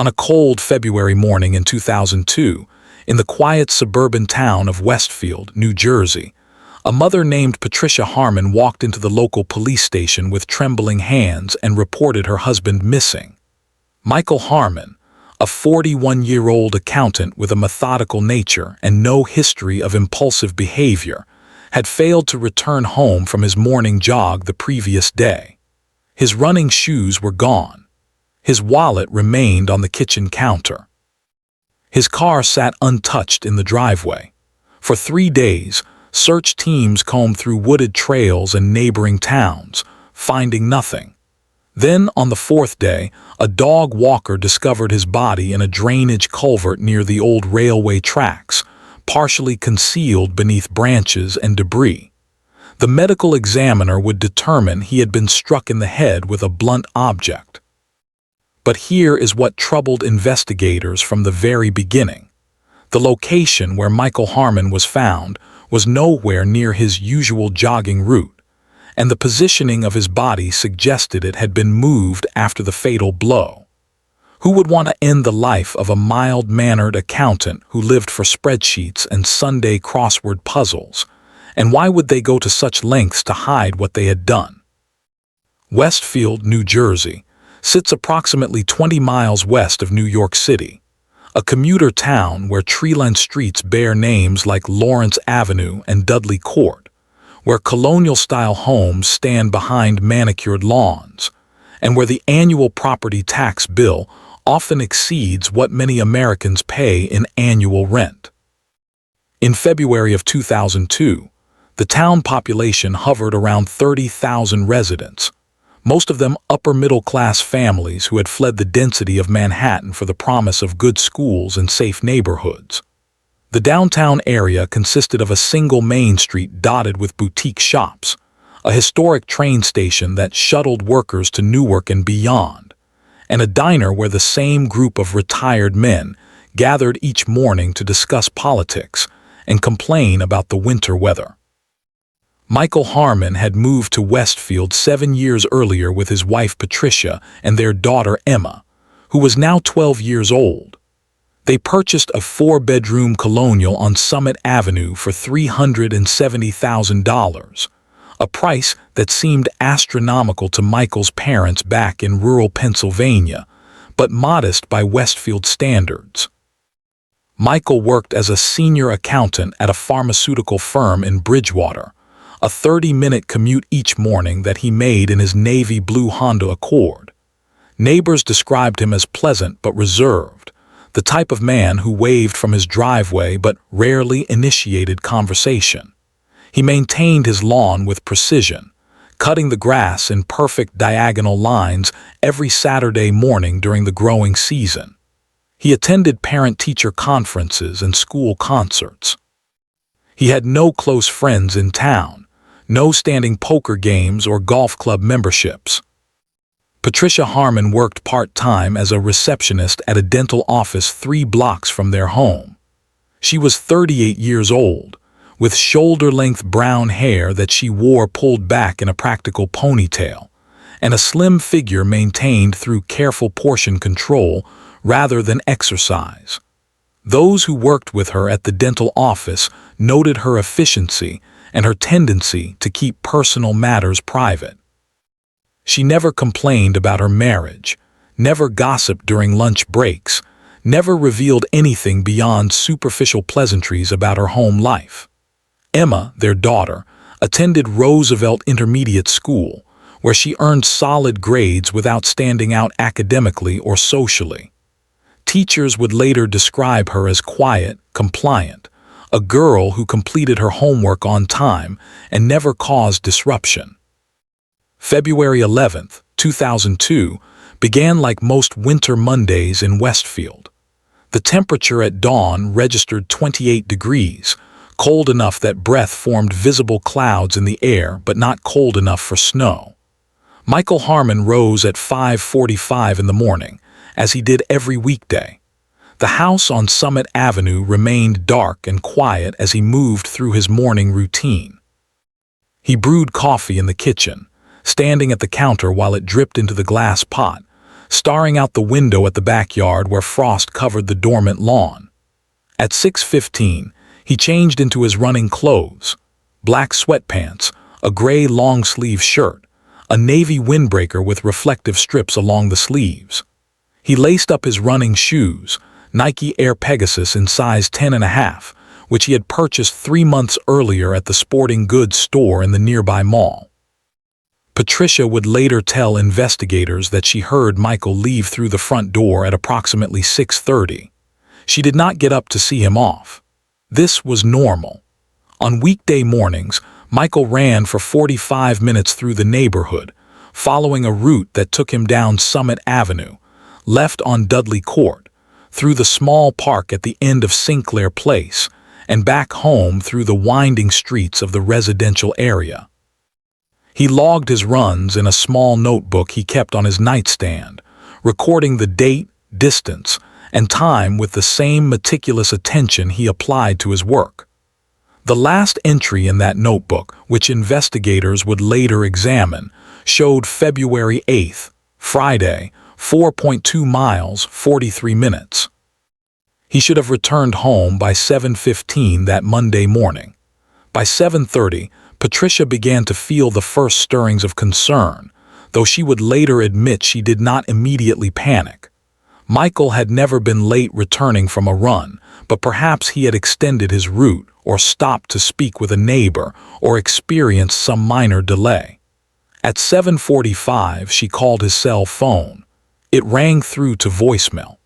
On a cold February morning in 2002, in the quiet suburban town of Westfield, New Jersey, a mother named Patricia Harmon walked into the local police station with trembling hands and reported her husband missing. Michael Harmon, a 41-year-old accountant with a methodical nature and no history of impulsive behavior, had failed to return home from his morning jog the previous day. His running shoes were gone. His wallet remained on the kitchen counter. His car sat untouched in the driveway. For 3 days, search teams combed through wooded trails and neighboring towns, finding nothing. Then, on the 4th day, a dog walker discovered his body in a drainage culvert near the old railway tracks, partially concealed beneath branches and debris. The medical examiner would determine he had been struck in the head with a blunt object. But here is what troubled investigators from the very beginning. The location where Michael Harmon was found was nowhere near his usual jogging route, and the positioning of his body suggested it had been moved after the fatal blow. Who would want to end the life of a mild-mannered accountant who lived for spreadsheets and Sunday crossword puzzles, and why would they go to such lengths to hide what they had done? Westfield, New Jersey, sits approximately 20 miles west of New York City, a commuter town where tree-lined streets bear names like Lawrence Avenue and Dudley Court, where colonial-style homes stand behind manicured lawns, and where the annual property tax bill often exceeds what many Americans pay in annual rent. In February of 2002, the town population hovered around 30,000 residents, most of them upper-middle-class families who had fled the density of Manhattan for the promise of good schools and safe neighborhoods. The downtown area consisted of a single main street dotted with boutique shops, a historic train station that shuttled workers to Newark and beyond, and a diner where the same group of retired men gathered each morning to discuss politics and complain about the winter weather. Michael Harmon had moved to Westfield 7 years earlier with his wife Patricia and their daughter Emma, who was now 12 years old. They purchased a 4-bedroom colonial on Summit Avenue for $370,000, a price that seemed astronomical to Michael's parents back in rural Pennsylvania, but modest by Westfield standards. Michael worked as a senior accountant at a pharmaceutical firm in Bridgewater, a 30-minute commute each morning that he made in his navy blue Honda Accord. Neighbors described him as pleasant but reserved, the type of man who waved from his driveway but rarely initiated conversation. He maintained his lawn with precision, cutting the grass in perfect diagonal lines every Saturday morning during the growing season. He attended parent-teacher conferences and school concerts. He had no close friends in town, no standing poker games or golf club memberships. Patricia Harmon worked part-time as a receptionist at a dental office 3 blocks from their home. She was 38 years old, with shoulder-length brown hair that she wore pulled back in a practical ponytail, and a slim figure maintained through careful portion control rather than exercise. Those who worked with her at the dental office noted her efficiency and her tendency to keep personal matters private. She never complained about her marriage, never gossiped during lunch breaks, never revealed anything beyond superficial pleasantries about her home life. Emma, their daughter, attended Roosevelt Intermediate School, where she earned solid grades without standing out academically or socially. Teachers would later describe her as quiet, compliant, a girl who completed her homework on time and never caused disruption. February 11, 2002, began like most winter Mondays in Westfield. The temperature at dawn registered 28 degrees, cold enough that breath formed visible clouds in the air but not cold enough for snow. Michael Harmon rose at 5:45 in the morning, as he did every weekday. The house on Summit Avenue remained dark and quiet as he moved through his morning routine. He brewed coffee in the kitchen, standing at the counter while it dripped into the glass pot, staring out the window at the backyard where frost covered the dormant lawn. At 6:15, he changed into his running clothes: black sweatpants, a gray long-sleeve shirt, a navy windbreaker with reflective strips along the sleeves. He laced up his running shoes, Nike Air Pegasus in size 10.5, which he had purchased 3 months earlier at the sporting goods store in the nearby mall. Patricia would later tell investigators that she heard Michael leave through the front door at approximately 6:30. She did not get up to see him off. This was normal. On weekday mornings, Michael ran for 45 minutes through the neighborhood, following a route that took him down Summit Avenue, left on Dudley Court, through the small park at the end of Sinclair Place, and back home through the winding streets of the residential area. He logged his runs in a small notebook he kept on his nightstand, recording the date, distance, and time with the same meticulous attention he applied to his work. The last entry in that notebook, which investigators would later examine, showed February 8th, Friday, 4.2 miles, 43 minutes. He should have returned home by 7:15 that Monday morning. By 7:30, Patricia began to feel the first stirrings of concern, though she would later admit she did not immediately panic. Michael had never been late returning from a run, but perhaps he had extended his route or stopped to speak with a neighbor or experienced some minor delay. At 7:45, she called his cell phone. It rang through to voicemail.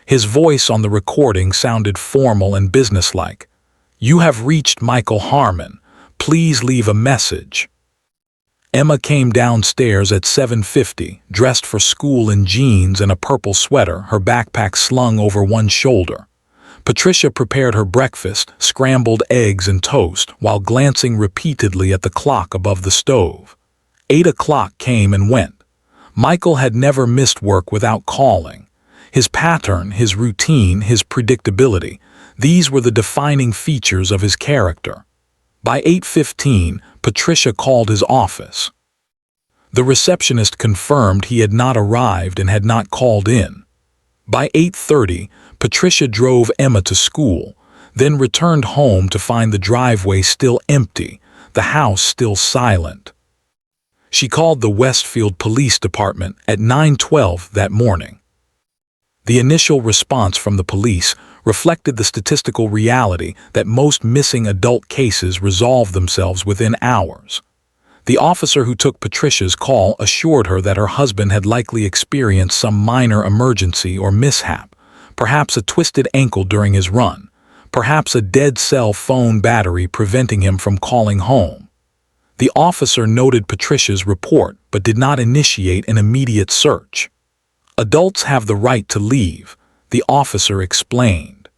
His voice on the recording sounded formal and businesslike. "You have reached Michael Harmon. Please leave a message." Emma came downstairs at 7:50, dressed for school in jeans and a purple sweater, her backpack slung over one shoulder. Patricia prepared her breakfast, scrambled eggs and toast, while glancing repeatedly at the clock above the stove. 8 o'clock came and went. Michael had never missed work without calling. His pattern, his routine, his predictability, these were the defining features of his character. By 8:15, Patricia called his office. The receptionist confirmed he had not arrived and had not called in. By 8:30, Patricia drove Emma to school, then returned home to find the driveway still empty, the house still silent. She called the Westfield Police Department at 9:12 that morning. The initial response from the police reflected the statistical reality that most missing adult cases resolve themselves within hours. The officer who took Patricia's call assured her that her husband had likely experienced some minor emergency or mishap, perhaps a twisted ankle during his run, perhaps a dead cell phone battery preventing him from calling home. The officer noted Patricia's report but did not initiate an immediate search. "Adults have the right to leave," the officer explained.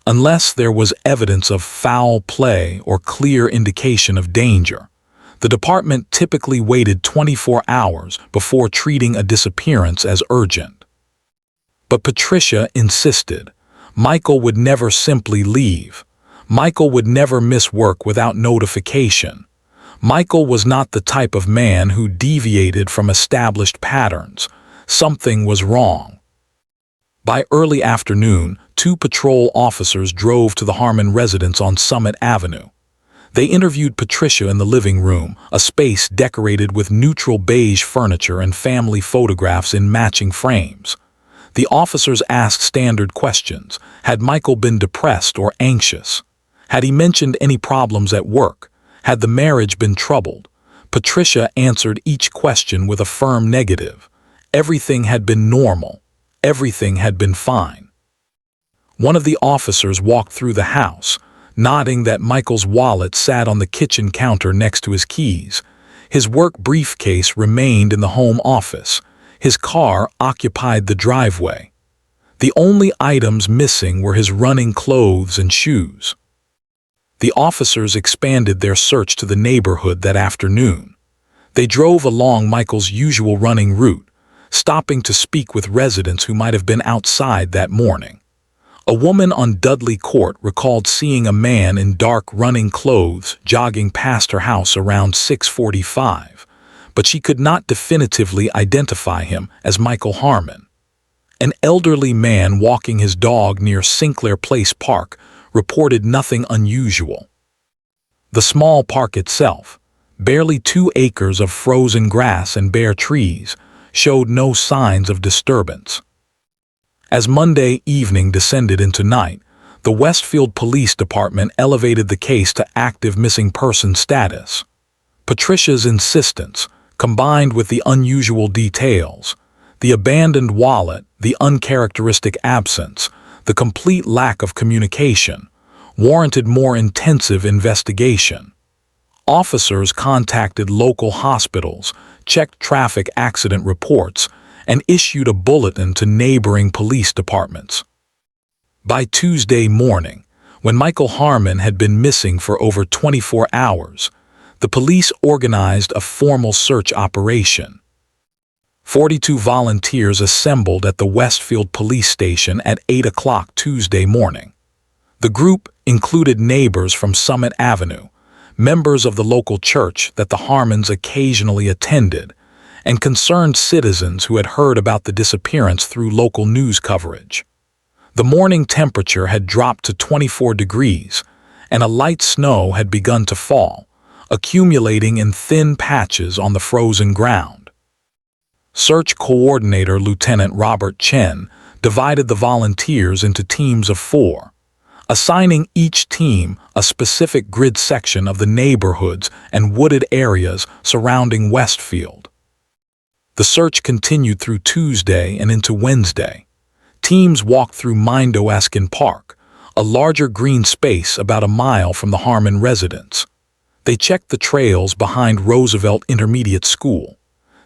Unless there was evidence of foul play or clear indication of danger, the department typically waited 24 hours before treating a disappearance as urgent. But Patricia insisted. Michael would never simply leave. Michael would never miss work without notification. Michael was not the type of man who deviated from established patterns. Something was wrong. By early afternoon, 2 patrol officers drove to the Harmon residence on Summit Avenue. They interviewed Patricia in the living room, a space decorated with neutral beige furniture and family photographs in matching frames. The officers asked standard questions. Had Michael been depressed or anxious? Had he mentioned any problems at work? Had the marriage been troubled? Patricia answered each question with a firm negative. Everything had been normal. Everything had been fine. One of the officers walked through the house, nodding that Michael's wallet sat on the kitchen counter next to his keys. His work briefcase remained in the home office. His car occupied the driveway. The only items missing were his running clothes and shoes. The officers expanded their search to the neighborhood that afternoon. They drove along Michael's usual running route, stopping to speak with residents who might have been outside that morning. A woman on Dudley Court recalled seeing a man in dark running clothes jogging past her house around 6:45, but she could not definitively identify him as Michael Harmon. An elderly man walking his dog near Sinclair Place Park reported nothing unusual. The small park itself, barely 2 acres of frozen grass and bare trees, showed no signs of disturbance. As Monday evening descended into night, the Westfield Police Department elevated the case to active missing person status. Patricia's insistence, combined with the unusual details, the abandoned wallet, the uncharacteristic absence, the complete lack of communication, warranted more intensive investigation. Officers contacted local hospitals, checked traffic accident reports, and issued a bulletin to neighboring police departments. By Tuesday morning, when Michael Harmon had been missing for over 24 hours, the police organized a formal search operation. 42 volunteers assembled at the Westfield police station at 8 o'clock Tuesday morning. The group included neighbors from Summit Avenue, members of the local church that the Harmons occasionally attended, and concerned citizens who had heard about the disappearance through local news coverage. The morning temperature had dropped to 24 degrees, and a light snow had begun to fall, accumulating in thin patches on the frozen ground. Search Coordinator Lieutenant Robert Chen divided the volunteers into teams of 4, assigning each team a specific grid section of the neighborhoods and wooded areas surrounding Westfield. The search continued through Tuesday and into Wednesday. Teams walked through Mindo-Eskin Park, a larger green space about a mile from the Harmon residence. They checked the trails behind Roosevelt Intermediate School.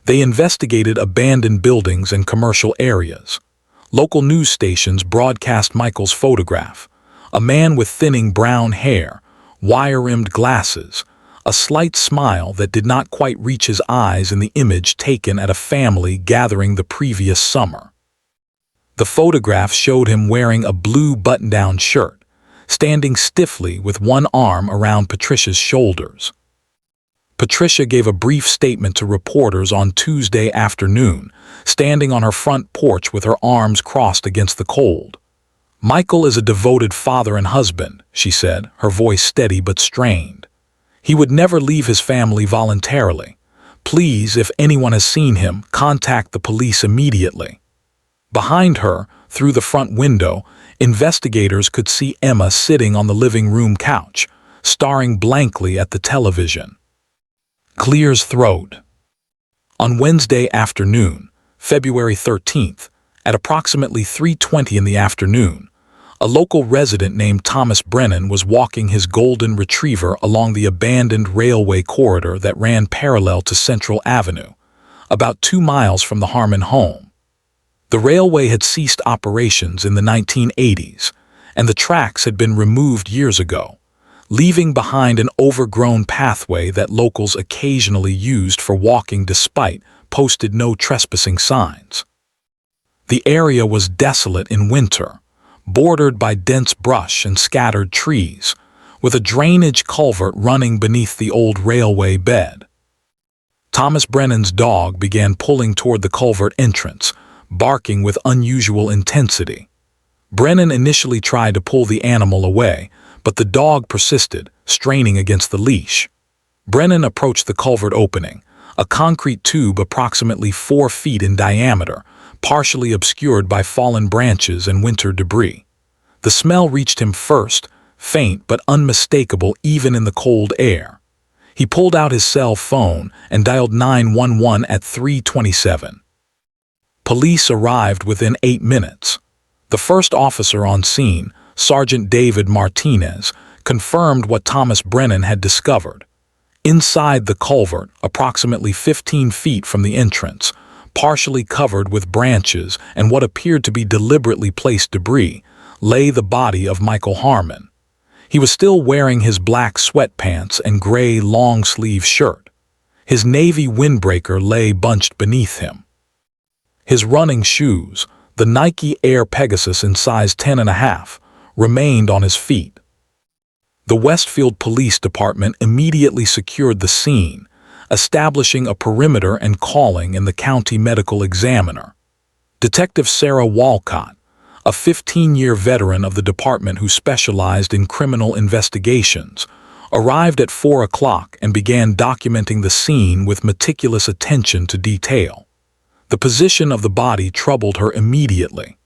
They investigated abandoned buildings and commercial areas. Local news stations broadcast Michael's photograph, a man with thinning brown hair, wire-rimmed glasses, a slight smile that did not quite reach his eyes in the image taken at a family gathering the previous summer. The photograph showed him wearing a blue button-down shirt, standing stiffly with one arm around Patricia's shoulders. Patricia gave a brief statement to reporters on Tuesday afternoon, standing on her front porch with her arms crossed against the cold. "Michael is a devoted father and husband," she said, her voice steady but strained. "He would never leave his family voluntarily. Please, if anyone has seen him, contact the police immediately." Behind her, through the front window, investigators could see Emma sitting on the living room couch, staring blankly at the television. Clears throat. On Wednesday afternoon, February 13th, at approximately 3:20 in the afternoon, a local resident named Thomas Brennan was walking his golden retriever along the abandoned railway corridor that ran parallel to Central Avenue, about 2 miles from the Harmon home. The railway had ceased operations in the 1980s, and the tracks had been removed years ago, leaving behind an overgrown pathway that locals occasionally used for walking despite posted no trespassing signs. The area was desolate in winter, bordered by dense brush and scattered trees, with a drainage culvert running beneath the old railway bed. Thomas Brennan's dog began pulling toward the culvert entrance, barking with unusual intensity. Brennan initially tried to pull the animal away, but the dog persisted, straining against the leash. Brennan approached the culvert opening, a concrete tube approximately 4 feet in diameter, partially obscured by fallen branches and winter debris. The smell reached him first, faint but unmistakable even in the cold air. He pulled out his cell phone and dialed 911 at 3:27. Police arrived within 8 minutes. The first officer on scene, Sergeant David Martinez, confirmed what Thomas Brennan had discovered. Inside the culvert, approximately 15 feet from the entrance, partially covered with branches and what appeared to be deliberately placed debris, lay the body of Michael Harmon. He was still wearing his black sweatpants and gray long-sleeve shirt. His navy windbreaker lay bunched beneath him. His running shoes, the Nike Air Pegasus in size 10.5, remained on his feet. The Westfield Police Department immediately secured the scene, establishing a perimeter and calling in the county medical examiner. Detective Sarah Walcott, a 15-year veteran of the department who specialized in criminal investigations, arrived at 4 o'clock and began documenting the scene with meticulous attention to detail. The position of the body troubled her immediately.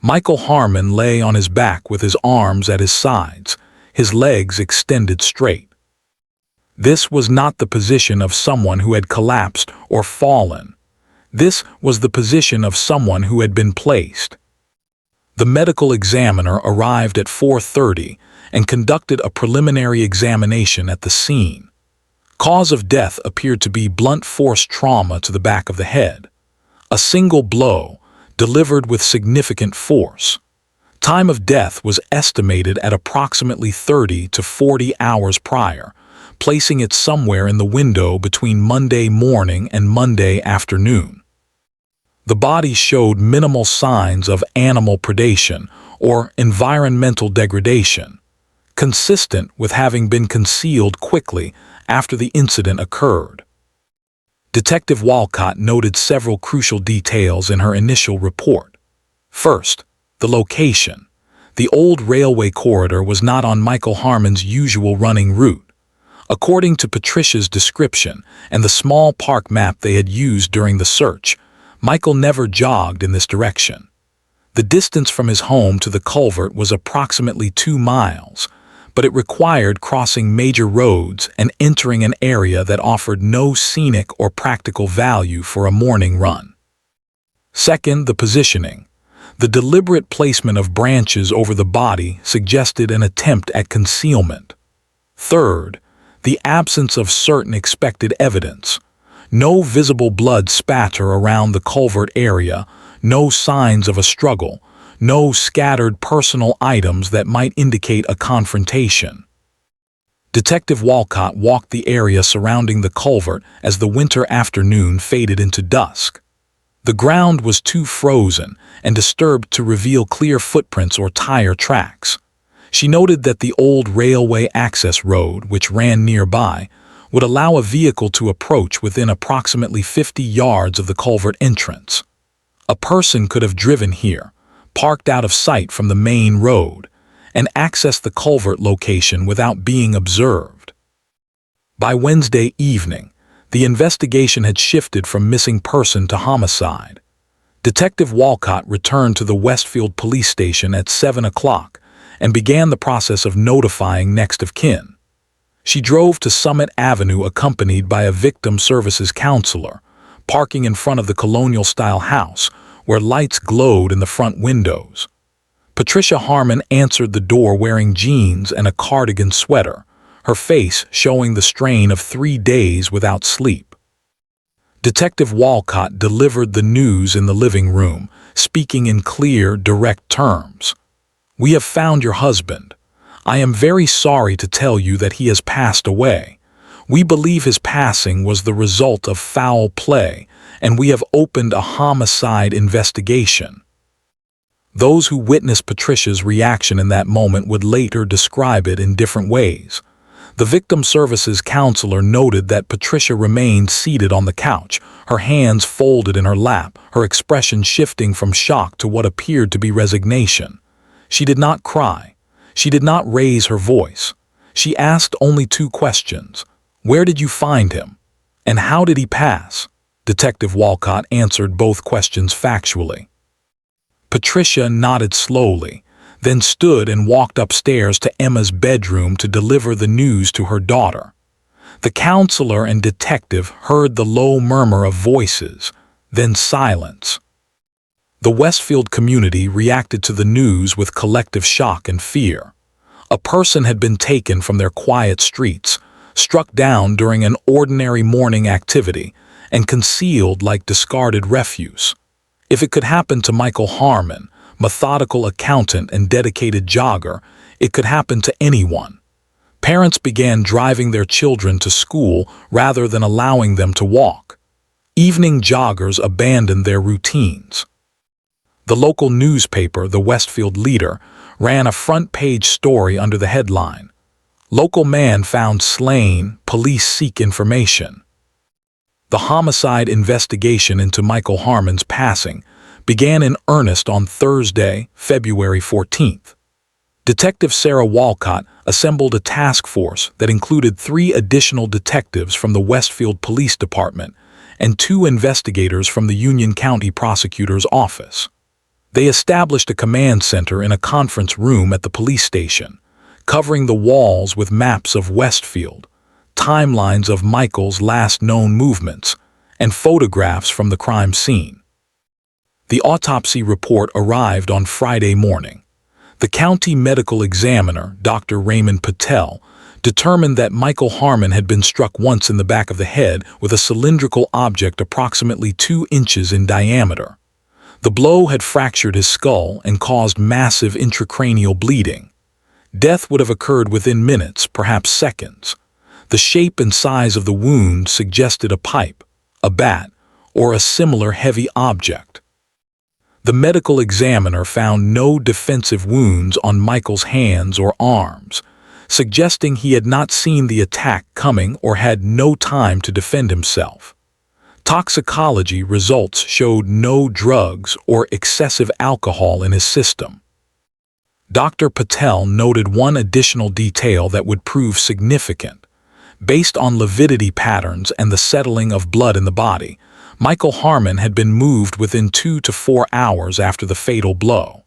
Michael Harmon lay on his back with his arms at his sides, his legs extended straight. This was not the position of someone who had collapsed or fallen. This was the position of someone who had been placed. The medical examiner arrived at 4:30 and conducted a preliminary examination at the scene. Cause of death appeared to be blunt force trauma to the back of the head. A single blow, delivered with significant force. Time of death was estimated at approximately 30 to 40 hours prior, placing it somewhere in the window between Monday morning and Monday afternoon. The body showed minimal signs of animal predation or environmental degradation, consistent with having been concealed quickly after the incident occurred. Detective Walcott noted several crucial details in her initial report. First, the location. The old railway corridor was not on Michael Harmon's usual running route. According to Patricia's description and the small park map they had used during the search, Michael never jogged in this direction. The distance from his home to the culvert was approximately 2 miles, but it required crossing major roads and entering an area that offered no scenic or practical value for a morning run. Second, the positioning. The deliberate placement of branches over the body suggested an attempt at concealment. Third, the absence of certain expected evidence. No visible blood spatter around the culvert area, no signs of a struggle, no scattered personal items that might indicate a confrontation. Detective Walcott walked the area surrounding the culvert as the winter afternoon faded into dusk. The ground was too frozen and disturbed to reveal clear footprints or tire tracks. She noted that the old railway access road, which ran nearby, would allow a vehicle to approach within approximately 50 yards of the culvert entrance. A person could have driven here, parked out of sight from the main road, and accessed the culvert location without being observed. By Wednesday evening, the investigation had shifted from missing person to homicide. Detective Walcott returned to the Westfield police station at 7 o'clock and began the process of notifying next of kin. She drove to Summit Avenue accompanied by a victim services counselor, parking in front of the colonial-style house where lights glowed in the front windows. Patricia Harmon answered the door wearing jeans and a cardigan sweater, her face showing the strain of 3 days without sleep. Detective Walcott delivered the news in the living room, speaking in clear, direct terms. "We have found your husband. I am very sorry to tell you that he has passed away. We believe his passing was the result of foul play, and we have opened a homicide investigation." Those who witnessed Patricia's reaction in that moment would later describe it in different ways. The victim services counselor noted that Patricia remained seated on the couch, her hands folded in her lap, her expression shifting from shock to what appeared to be resignation. She did not cry. She did not raise her voice. She asked only 2 questions. "Where did you find him? And how did he pass?" Detective Walcott answered both questions factually. Patricia nodded slowly, then stood and walked upstairs to Emma's bedroom to deliver the news to her daughter. The counselor and detective heard the low murmur of voices, then silence. The Westfield community reacted to the news with collective shock and fear. A person had been taken from their quiet streets, struck down during an ordinary morning activity, and concealed like discarded refuse. If it could happen to Michael Harmon, methodical accountant and dedicated jogger, it could happen to anyone. Parents began driving their children to school rather than allowing them to walk. Evening joggers abandoned their routines. The local newspaper, the Westfield Leader, ran a front-page story under the headline, "Local man found slain, police seek information." The homicide investigation into Michael Harmon's passing began in earnest on Thursday, February 14th. Detective Sarah Walcott assembled a task force that included 3 additional detectives from the Westfield Police Department and 2 investigators from the Union County Prosecutor's Office. They established a command center in a conference room at the police station, covering the walls with maps of Westfield, timelines of Michael's last known movements, and photographs from the crime scene. The autopsy report arrived on Friday morning. The county medical examiner, Dr. Raymond Patel, determined that Michael Harmon had been struck once in the back of the head with a cylindrical object approximately 2 inches in diameter. The blow had fractured his skull and caused massive intracranial bleeding. Death would have occurred within minutes, perhaps seconds. The shape and size of the wound suggested a pipe, a bat, or a similar heavy object. The medical examiner found no defensive wounds on Michael's hands or arms, suggesting he had not seen the attack coming or had no time to defend himself. Toxicology results showed no drugs or excessive alcohol in his system. Dr. Patel noted one additional detail that would prove significant. Based on lividity patterns and the settling of blood in the body, Michael Harmon had been moved within 2 to 4 hours after the fatal blow.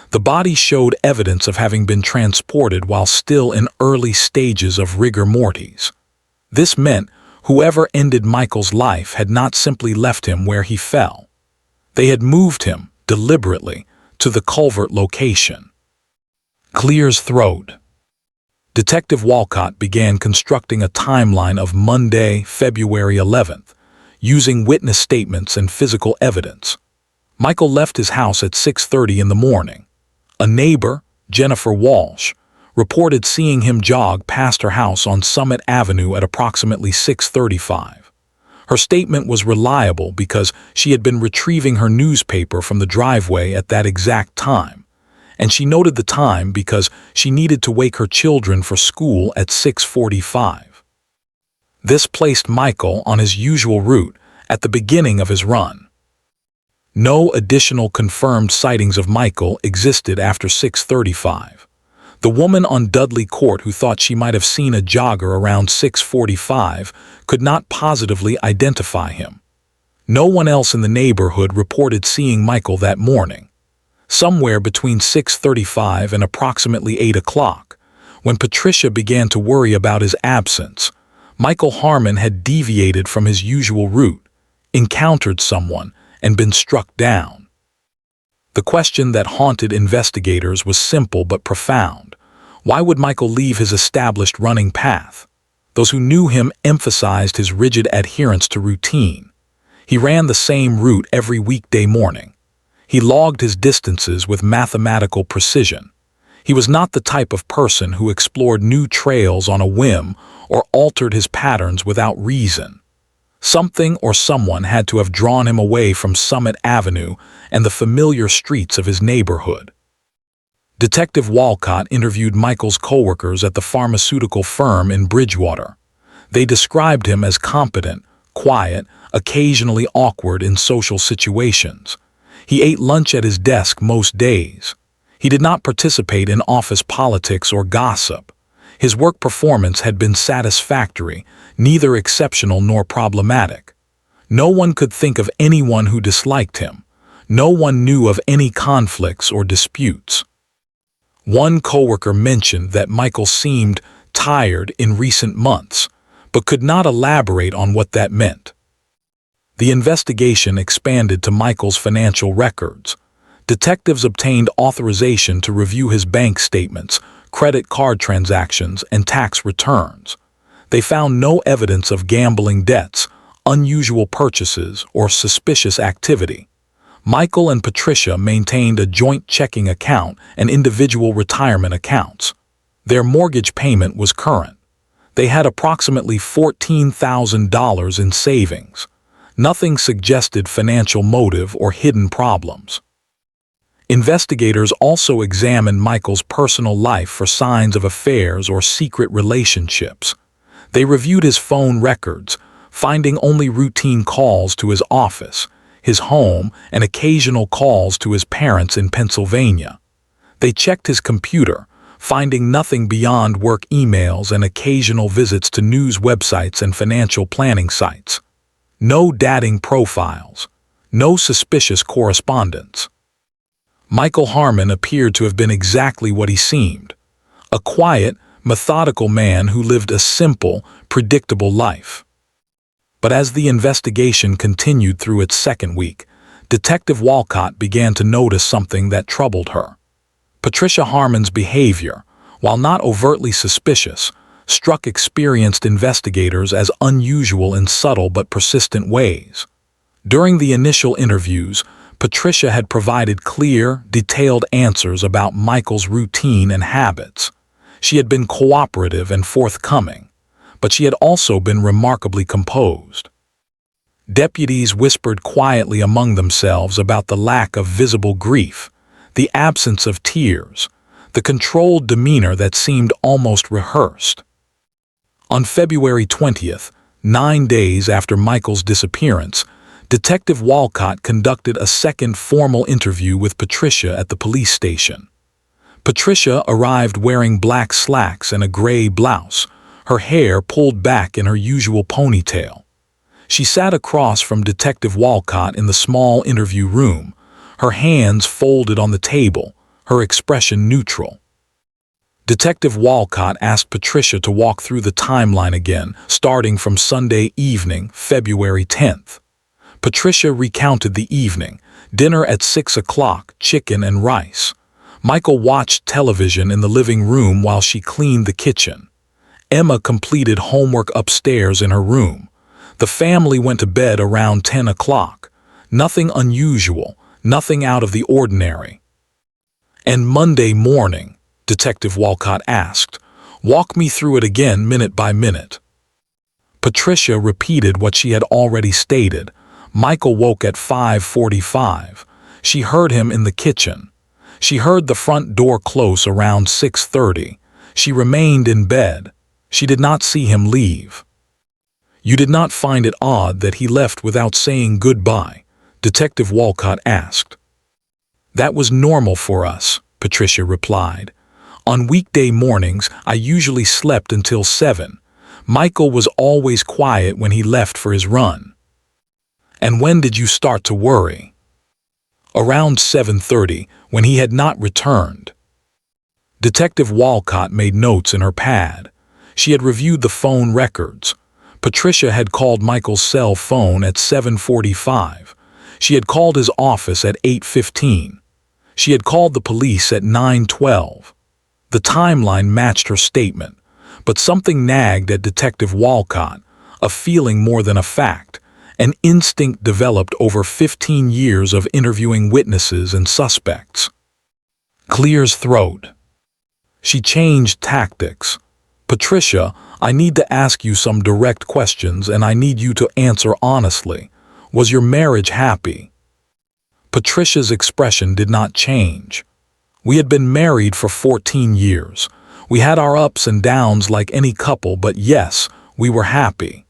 The body showed evidence of having been transported while still in early stages of rigor mortis. This meant whoever ended Michael's life had not simply left him where he fell. They had moved him, deliberately, to the Culvert location. Clears throat. Detective Walcott began constructing a timeline of Monday, February 11th, using witness statements and physical evidence. Michael left his house at 6:30 in the morning. A neighbor, Jennifer Walsh, reported seeing him jog past her house on Summit Avenue at approximately 6:35. Her statement was reliable because she had been retrieving her newspaper from the driveway at that exact time, and she noted the time because she needed to wake her children for school at 6:45. This placed Michael on his usual route at the beginning of his run. No additional confirmed sightings of Michael existed after 6:35. The woman on Dudley Court who thought she might have seen a jogger around 6:45 could not positively identify him. No one else in the neighborhood reported seeing Michael that morning. Somewhere between 6:35 and approximately 8 o'clock, when Patricia began to worry about his absence, Michael Harmon had deviated from his usual route, encountered someone, and been struck down. The question that haunted investigators was simple but profound. Why would Michael leave his established running path? Those who knew him emphasized his rigid adherence to routine. He ran the same route every weekday morning. He logged his distances with mathematical precision. He was not the type of person who explored new trails on a whim or altered his patterns without reason. Something or someone had to have drawn him away from Summit Avenue and the familiar streets of his neighborhood. Detective Walcott interviewed Michael's coworkers at the pharmaceutical firm in Bridgewater. They described him as competent, quiet, occasionally awkward in social situations. He ate lunch at his desk most days. He did not participate in office politics or gossip. His work performance had been satisfactory, neither exceptional nor problematic. No one could think of anyone who disliked him. No one knew of any conflicts or disputes. One coworker mentioned that Michael seemed tired in recent months, but could not elaborate on what that meant. The investigation expanded to Michael's financial records. Detectives obtained authorization to review his bank statements, credit card transactions, and tax returns. They found no evidence of gambling debts, unusual purchases, or suspicious activity. Michael and Patricia maintained a joint checking account and individual retirement accounts. Their mortgage payment was current. They had approximately $14,000 in savings. Nothing suggested financial motive or hidden problems. Investigators also examined Michael's personal life for signs of affairs or secret relationships. They reviewed his phone records, finding only routine calls to his office, his home, and occasional calls to his parents in Pennsylvania. They checked his computer, finding nothing beyond work emails and occasional visits to news websites and financial planning sites. No dating profiles. No suspicious correspondence. Michael Harmon appeared to have been exactly what he seemed. A quiet, methodical man who lived a simple, predictable life. But as the investigation continued through its second week, Detective Walcott began to notice something that troubled her. Patricia Harmon's behavior, while not overtly suspicious, struck experienced investigators as unusual in subtle but persistent ways. During the initial interviews, Patricia had provided clear, detailed answers about Michael's routine and habits. She had been cooperative and forthcoming, but she had also been remarkably composed. Deputies whispered quietly among themselves about the lack of visible grief, the absence of tears, the controlled demeanor that seemed almost rehearsed. On February 20th, 9 days after Michael's disappearance, Detective Walcott conducted a second formal interview with Patricia at the police station. Patricia arrived wearing black slacks and a gray blouse, her hair pulled back in her usual ponytail. She sat across from Detective Walcott in the small interview room, her hands folded on the table, her expression neutral. Detective Walcott asked Patricia to walk through the timeline again, starting from Sunday evening, February 10th. Patricia recounted the evening: dinner at 6 o'clock, chicken and rice. Michael watched television in the living room while she cleaned the kitchen. Emma completed homework upstairs in her room. The family went to bed around 10 o'clock. Nothing unusual, nothing out of the ordinary. And Monday morning, Detective Walcott asked, "Walk me through it again minute by minute." Patricia repeated what she had already stated. Michael woke at 5:45. She heard him in the kitchen. She heard the front door close around 6:30. She remained in bed. She did not see him leave. "You did not find it odd that he left without saying goodbye?" Detective Walcott asked. "That was normal for us," Patricia replied. "On weekday mornings, I usually slept until 7. Michael was always quiet when he left for his run." "And when did you start to worry?" "Around 7:30, when he had not returned." Detective Walcott made notes in her pad. She had reviewed the phone records. Patricia had called Michael's cell phone at 7:45. She had called his office at 8:15. She had called the police at 9:12. The timeline matched her statement, but something nagged at Detective Walcott, a feeling more than a fact, an instinct developed over 15 years of interviewing witnesses and suspects. Clear's throat. She changed tactics. "Patricia, I need to ask you some direct questions and I need you to answer honestly. Was your marriage happy?" Patricia's expression did not change. "We had been married for 14 years. We had our ups and downs like any couple, but yes, we were happy."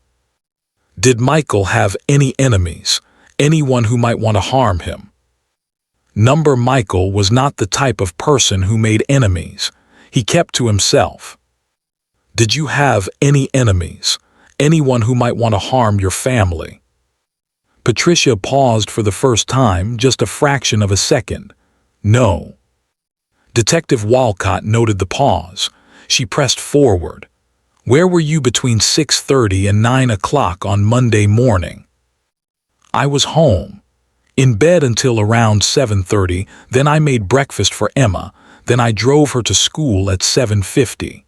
"Did Michael have any enemies? Anyone who might want to harm him?" Michael was not the type of person who made enemies. He kept to himself. "Did you have any enemies? Anyone who might want to harm your family?" Patricia paused for the first time, just a fraction of a second. "No." Detective Walcott noted the pause. She pressed forward. "Where were you between 6:30 and 9 o'clock on Monday morning?" "I was home. In bed until around 7:30, then I made breakfast for Emma, then I drove her to school at 7:50.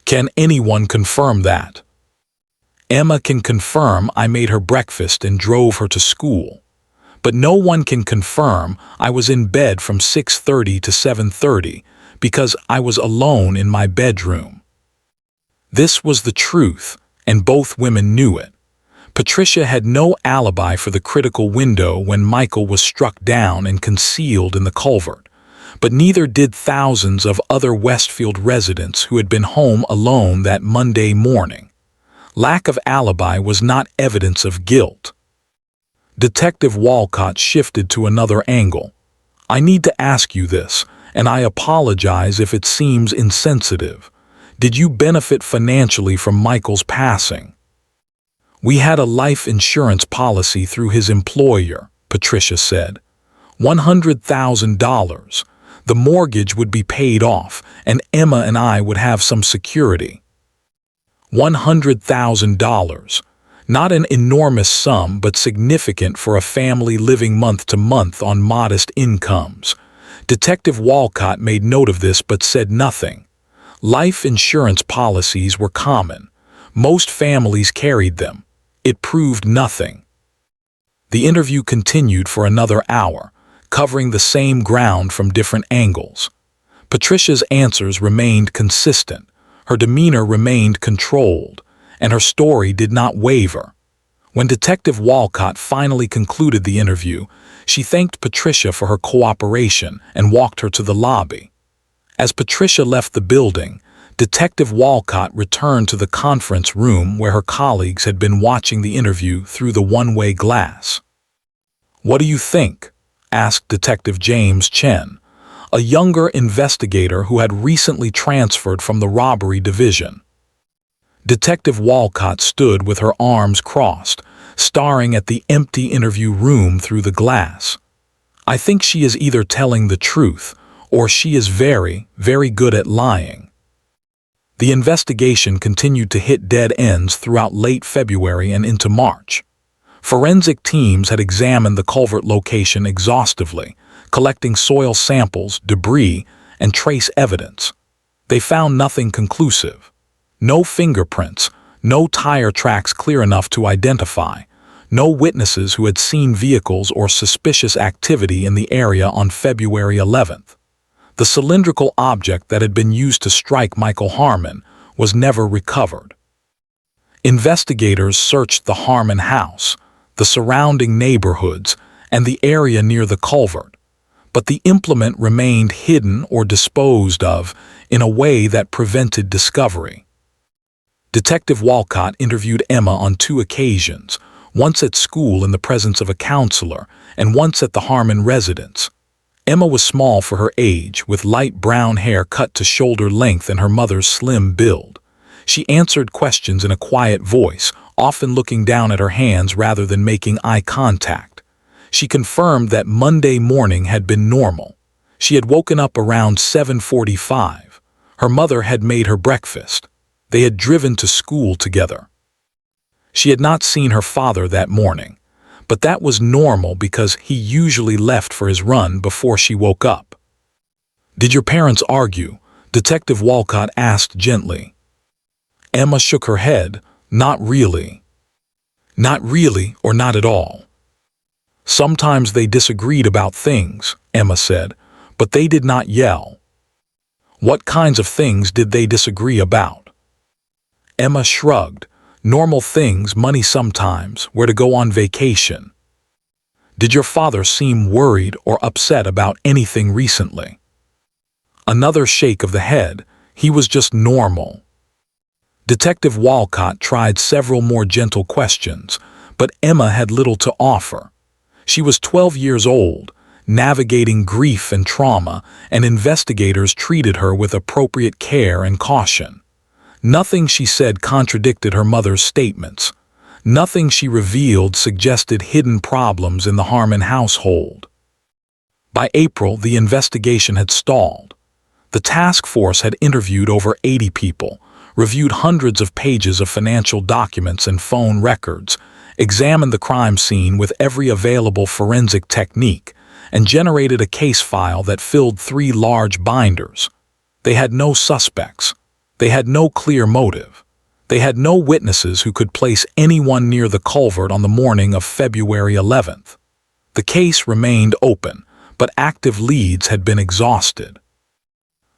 "Can anyone confirm that?" "Emma can confirm I made her breakfast and drove her to school. But no one can confirm I was in bed from 6:30 to 7:30 because I was alone in my bedroom." This was the truth, and both women knew it. Patricia had no alibi for the critical window when Michael was struck down and concealed in the culvert, but neither did thousands of other Westfield residents who had been home alone that Monday morning. Lack of alibi was not evidence of guilt. Detective Walcott shifted to another angle. I need to ask you this, and I apologize if it seems insensitive. Did you benefit financially from Michael's passing? We had a life insurance policy through his employer, Patricia said. $100,000. The mortgage would be paid off, and Emma and I would have some security. $100,000. Not an enormous sum, but significant for a family living month to month on modest incomes. Detective Walcott made note of this but said nothing. Life insurance policies were common. Most families carried them. It proved nothing. The interview continued for another hour, covering the same ground from different angles. Patricia's answers remained consistent, her demeanor remained controlled, and her story did not waver. When Detective Walcott finally concluded the interview, she thanked Patricia for her cooperation and walked her to the lobby. As Patricia left the building, Detective Walcott returned to the conference room where her colleagues had been watching the interview through the one-way glass. "What do you think?" asked Detective James Chen, a younger investigator who had recently transferred from the robbery division. Detective Walcott stood with her arms crossed, staring at the empty interview room through the glass. "I think she is either telling the truth, or she is very, very good at lying." The investigation continued to hit dead ends throughout late February and into March. Forensic teams had examined the Culvert location exhaustively, collecting soil samples, debris, and trace evidence. They found nothing conclusive. No fingerprints, no tire tracks clear enough to identify, no witnesses who had seen vehicles or suspicious activity in the area on February 11th. The cylindrical object that had been used to strike Michael Harmon was never recovered. Investigators searched the Harmon house, the surrounding neighborhoods, and the area near the culvert, but the implement remained hidden or disposed of in a way that prevented discovery. Detective Walcott interviewed Emma on 2 occasions, once at school in the presence of a counselor, and once at the Harmon residence. Emma was small for her age, with light brown hair cut to shoulder length and her mother's slim build. She answered questions in a quiet voice, often looking down at her hands rather than making eye contact. She confirmed that Monday morning had been normal. She had woken up around 7:45. Her mother had made her breakfast. They had driven to school together. She had not seen her father that morning, but that was normal because he usually left for his run before she woke up. "Did your parents argue?" Detective Walcott asked gently. Emma shook her head. "Not really." "Not really or not at all?" "Sometimes they disagreed about things," Emma said, "but they did not yell." "What kinds of things did they disagree about?" Emma shrugged. "Normal things, money sometimes, where to go on vacation." "Did your father seem worried or upset about anything recently?" Another shake of the head. "He was just normal." Detective Walcott tried several more gentle questions, but Emma had little to offer. She was 12 years old, navigating grief and trauma, and investigators treated her with appropriate care and caution. Nothing she said contradicted her mother's statements. Nothing she revealed suggested hidden problems in the Harmon household. By April, the investigation had stalled. The task force had interviewed over 80 people, reviewed hundreds of pages of financial documents and phone records, examined the crime scene with every available forensic technique, and generated a case file that filled 3 large binders. They had no suspects. They had no clear motive. They had no witnesses who could place anyone near the culvert on the morning of February 11th. The case remained open, but active leads had been exhausted.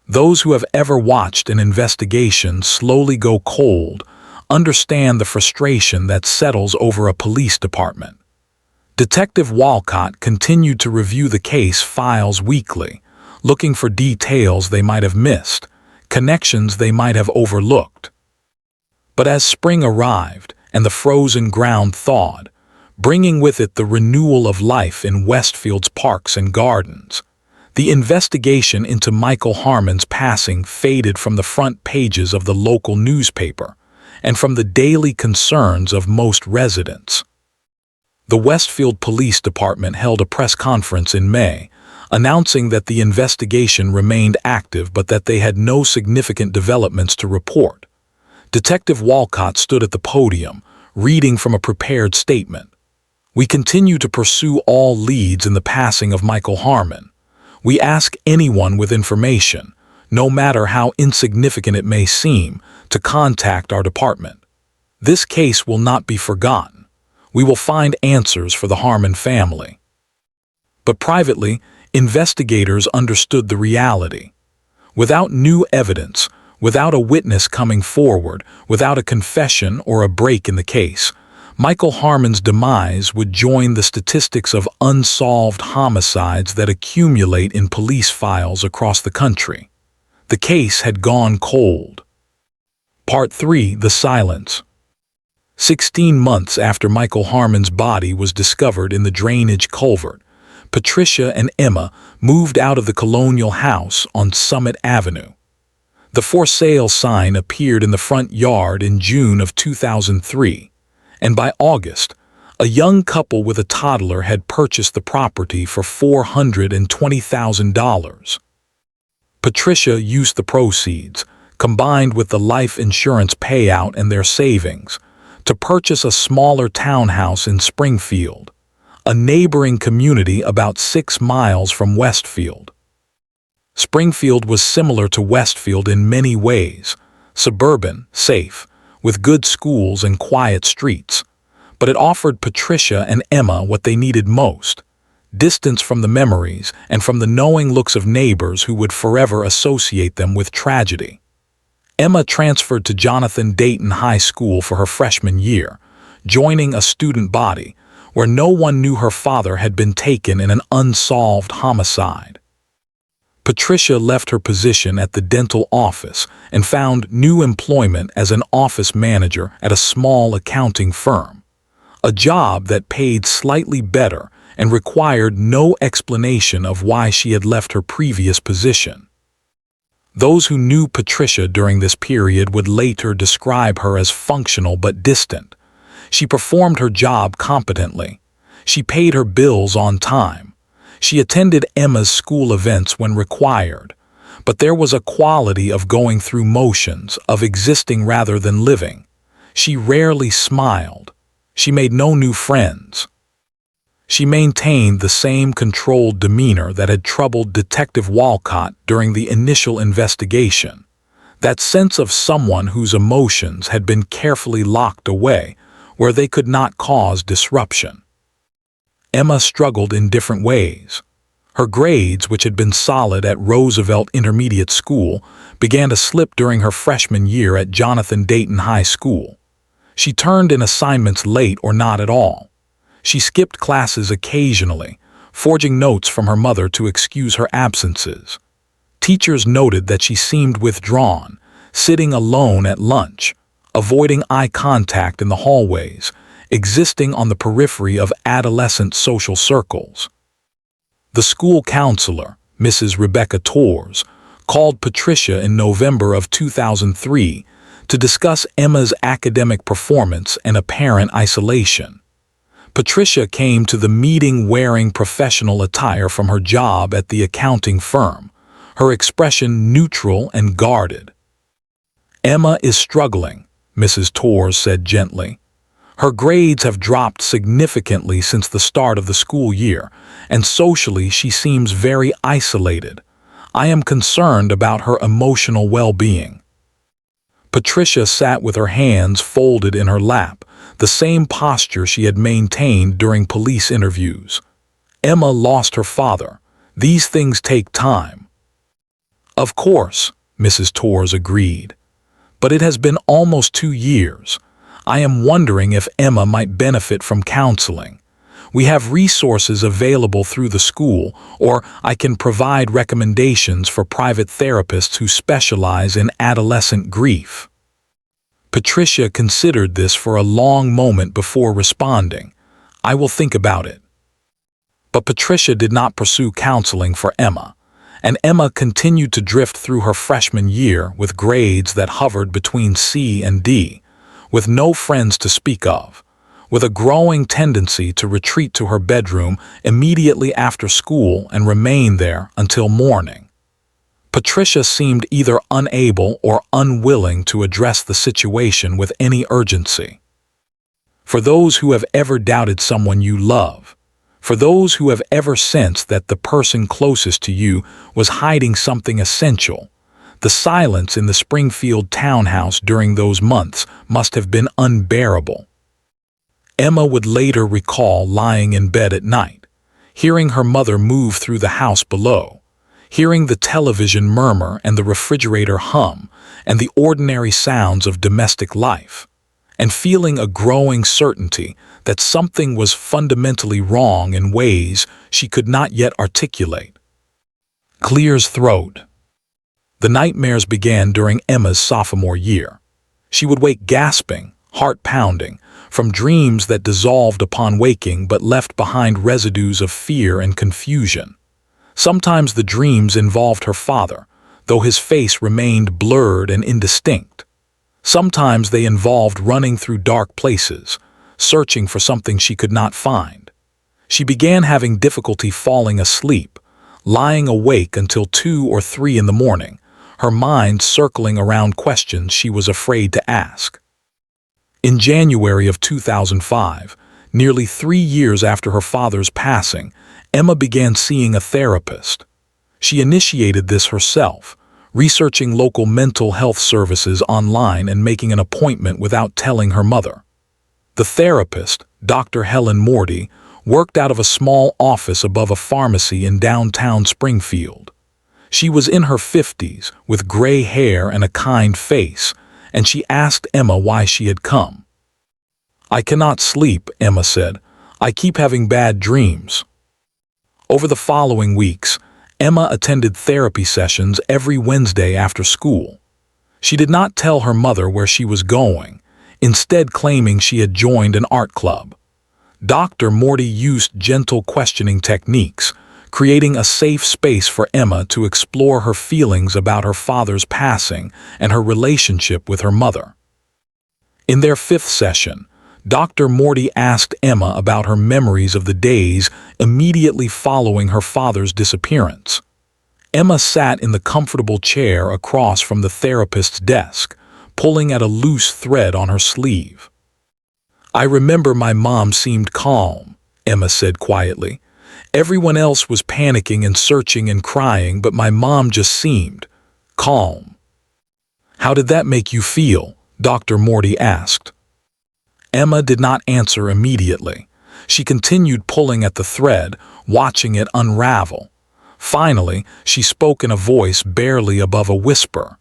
Those who have ever watched an investigation slowly go cold understand the frustration that settles over a police department. Detective Walcott continued to review the case files weekly, looking for details they might have missed, connections they might have overlooked. But as spring arrived and the frozen ground thawed, bringing with it the renewal of life in Westfield's parks and gardens, the investigation into Michael Harmon's passing faded from the front pages of the local newspaper and from the daily concerns of most residents. The Westfield Police Department held a press conference in May, announcing that the investigation remained active but that they had no significant developments to report. Detective Walcott stood at the podium, reading from a prepared statement. "We continue to pursue all leads in the passing of Michael Harmon. We ask anyone with information, no matter how insignificant it may seem, to contact our department. This case will not be forgotten. We will find answers for the Harmon family." But privately, investigators understood the reality. Without new evidence, without a witness coming forward, without a confession or a break in the case, Michael Harmon's demise would join the statistics of unsolved homicides that accumulate in police files across the country. The case had gone cold. Part 3. The Silence. 16 months after Michael Harmon's body was discovered in the drainage culvert, Patricia and Emma moved out of the colonial house on Summit Avenue. The for sale sign appeared in the front yard in June of 2003, and by August, a young couple with a toddler had purchased the property for $420,000. Patricia used the proceeds, combined with the life insurance payout and their savings, to purchase a smaller townhouse in Springfield, a neighboring community about 6 miles from Westfield. Springfield was similar to Westfield in many ways, suburban, safe, with good schools and quiet streets, but it offered Patricia and Emma what they needed most: distance from the memories and from the knowing looks of neighbors who would forever associate them with tragedy. Emma transferred to Jonathan Dayton High School for her freshman year, joining a student body where no one knew her father had been taken in an unsolved homicide. Patricia left her position at the dental office and found new employment as an office manager at a small accounting firm, a job that paid slightly better and required no explanation of why she had left her previous position. Those who knew Patricia during this period would later describe her as functional but distant. She performed her job competently. She paid her bills on time. She attended Emma's school events when required. But there was a quality of going through motions, of existing rather than living. She rarely smiled. She made no new friends. She maintained the same controlled demeanor that had troubled Detective Walcott during the initial investigation, that sense of someone whose emotions had been carefully locked away where they could not cause disruption. Emma struggled in different ways. Her grades, which had been solid at Roosevelt Intermediate School, began to slip during her freshman year at Jonathan Dayton High School. She turned in assignments late or not at all. She skipped classes occasionally, forging notes from her mother to excuse her absences. Teachers noted that she seemed withdrawn, sitting alone at lunch, avoiding eye contact in the hallways, existing on the periphery of adolescent social circles. The school counselor, Mrs. Rebecca Torres, called Patricia in November of 2003 to discuss Emma's academic performance and apparent isolation. Patricia came to the meeting wearing professional attire from her job at the accounting firm, her expression neutral and guarded. "Emma is struggling," Mrs. Torres said gently. "Her grades have dropped significantly since the start of the school year, and socially she seems very isolated. I am concerned about her emotional well-being." Patricia sat with her hands folded in her lap, the same posture she had maintained during police interviews. Emma lost her father. These things take time. "Of course," Mrs. Torres agreed. "But it has been almost 2 years. I am wondering if Emma might benefit from counseling. We have resources available through the school, or I can provide recommendations for private therapists who specialize in adolescent grief." Patricia considered this for a long moment before responding, "I will think about it." But Patricia did not pursue counseling for Emma, and Emma continued to drift through her freshman year with grades that hovered between C and D, with no friends to speak of, with a growing tendency to retreat to her bedroom immediately after school and remain there until morning. Patricia seemed either unable or unwilling to address the situation with any urgency. For those who have ever doubted someone you love, for those who have ever sensed that the person closest to you was hiding something essential, the silence in the Springfield townhouse during those months must have been unbearable. Emma would later recall lying in bed at night, hearing her mother move through the house below, hearing the television murmur and the refrigerator hum and the ordinary sounds of domestic life, and feeling a growing certainty that something was fundamentally wrong in ways she could not yet articulate. Clear's throat. The nightmares began during Emma's sophomore year. She would wake gasping, heart pounding, from dreams that dissolved upon waking but left behind residues of fear and confusion. Sometimes the dreams involved her father, though his face remained blurred and indistinct. Sometimes they involved running through dark places, searching for something she could not find. She began having difficulty falling asleep, lying awake until 2 or 3 in the morning, her mind circling around questions she was afraid to ask. In January of 2005, nearly 3 years after her father's passing, Emma began seeing a therapist. She initiated this herself, researching local mental health services online and making an appointment without telling her mother. The therapist, Dr. Helen Morty, worked out of a small office above a pharmacy in downtown Springfield. She was in her 50s, with gray hair and a kind face, and she asked Emma why she had come. "I cannot sleep," Emma said. "I keep having bad dreams." Over the following weeks, Emma attended therapy sessions every Wednesday after school. She did not tell her mother where she was going, instead claiming she had joined an art club. Dr. Morty used gentle questioning techniques, creating a safe space for Emma to explore her feelings about her father's passing and her relationship with her mother. In their 5th session, Dr. Morty asked Emma about her memories of the days immediately following her father's disappearance. Emma sat in the comfortable chair across from the therapist's desk, pulling at a loose thread on her sleeve. "I remember my mom seemed calm," Emma said quietly. "Everyone else was panicking and searching and crying, but my mom just seemed calm." "How did that make you feel?" Dr. Morty asked. Emma did not answer immediately. She continued pulling at the thread, watching it unravel. Finally, she spoke in a voice barely above a whisper.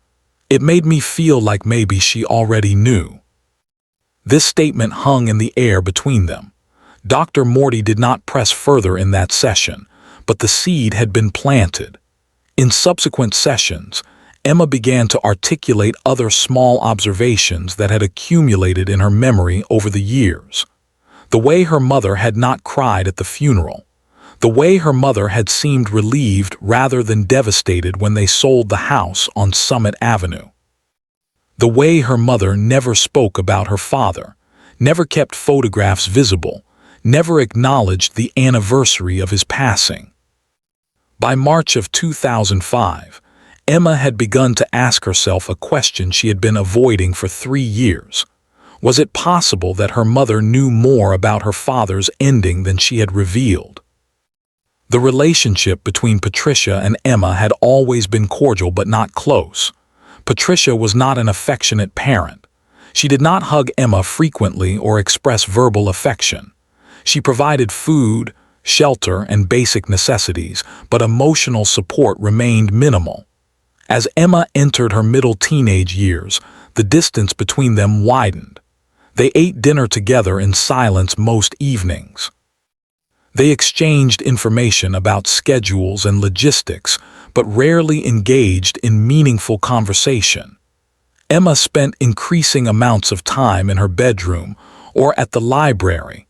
"It made me feel like maybe she already knew." This statement hung in the air between them. Dr. Morty did not press further in that session, but the seed had been planted. In subsequent sessions, Emma began to articulate other small observations that had accumulated in her memory over the years. The way her mother had not cried at the funeral. The way her mother had seemed relieved rather than devastated when they sold the house on Summit Avenue. The way her mother never spoke about her father, never kept photographs visible, never acknowledged the anniversary of his passing. By March of 2005, Emma had begun to ask herself a question she had been avoiding for 3 years. Was it possible that her mother knew more about her father's ending than she had revealed? The relationship between Patricia and Emma had always been cordial but not close. Patricia was not an affectionate parent. She did not hug Emma frequently or express verbal affection. She provided food, shelter, and basic necessities, but emotional support remained minimal. As Emma entered her middle teenage years, the distance between them widened. They ate dinner together in silence most evenings. They exchanged information about schedules and logistics, but rarely engaged in meaningful conversation. Emma spent increasing amounts of time in her bedroom or at the library,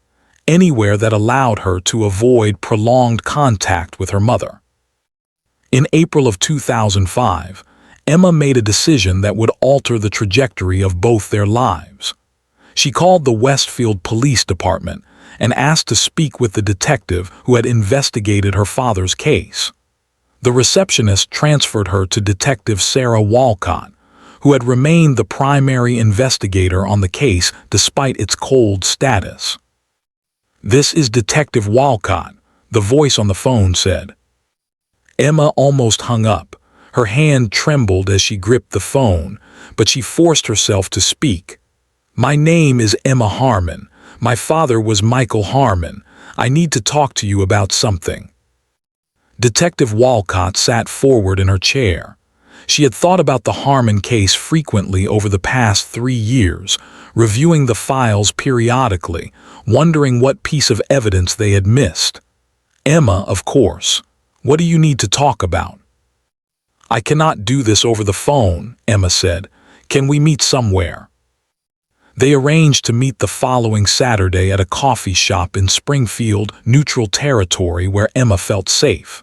anywhere that allowed her to avoid prolonged contact with her mother. In April of 2005, Emma made a decision that would alter the trajectory of both their lives. She called the Westfield Police Department and asked to speak with the detective who had investigated her father's case. The receptionist transferred her to Detective Sarah Walcott, who had remained the primary investigator on the case despite its cold status. "This is Detective Walcott," the voice on the phone said. Emma almost hung up. Her hand trembled as she gripped the phone, but she forced herself to speak. "My name is Emma Harmon. My father was Michael Harmon. I need to talk to you about something." Detective Walcott sat forward in her chair. She had thought about the Harmon case frequently over the past 3 years, reviewing the files periodically, wondering what piece of evidence they had missed. "Emma, of course. What do you need to talk about?" "I cannot do this over the phone," Emma said. "Can we meet somewhere?" They arranged to meet the following Saturday at a coffee shop in Springfield, neutral territory where Emma felt safe.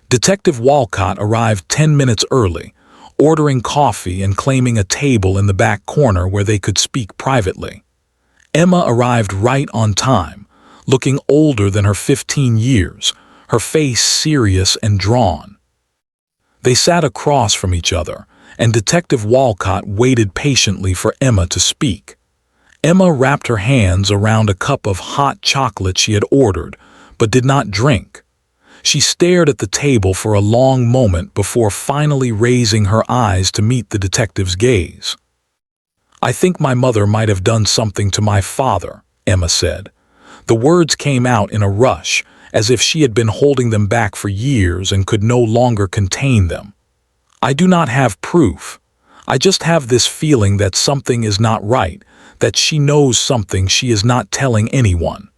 Detective Walcott arrived 10 minutes early, ordering coffee and claiming a table in the back corner where they could speak privately. Emma arrived right on time, looking older than her 15 years, her face serious and drawn. They sat across from each other, and Detective Walcott waited patiently for Emma to speak. Emma wrapped her hands around a cup of hot chocolate she had ordered, but did not drink. She stared at the table for a long moment before finally raising her eyes to meet the detective's gaze. "I think my mother might have done something to my father," Emma said. The words came out in a rush, as if she had been holding them back for years and could no longer contain them. "I do not have proof. I just have this feeling that something is not right, that she knows something she is not telling anyone."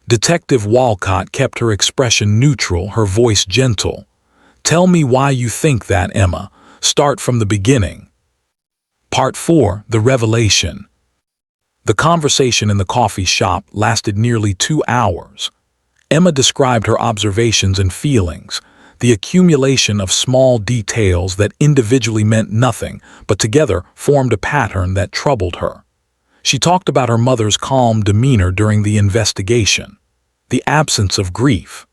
Detective Walcott kept her expression neutral, her voice gentle. "Tell me why you think that, Emma. Start from the beginning." Part 4. The Revelation. The conversation in the coffee shop lasted nearly 2 hours. Emma described her observations and feelings, the accumulation of small details that individually meant nothing, but together formed a pattern that troubled her. She talked about her mother's calm demeanor during the investigation, the absence of grief,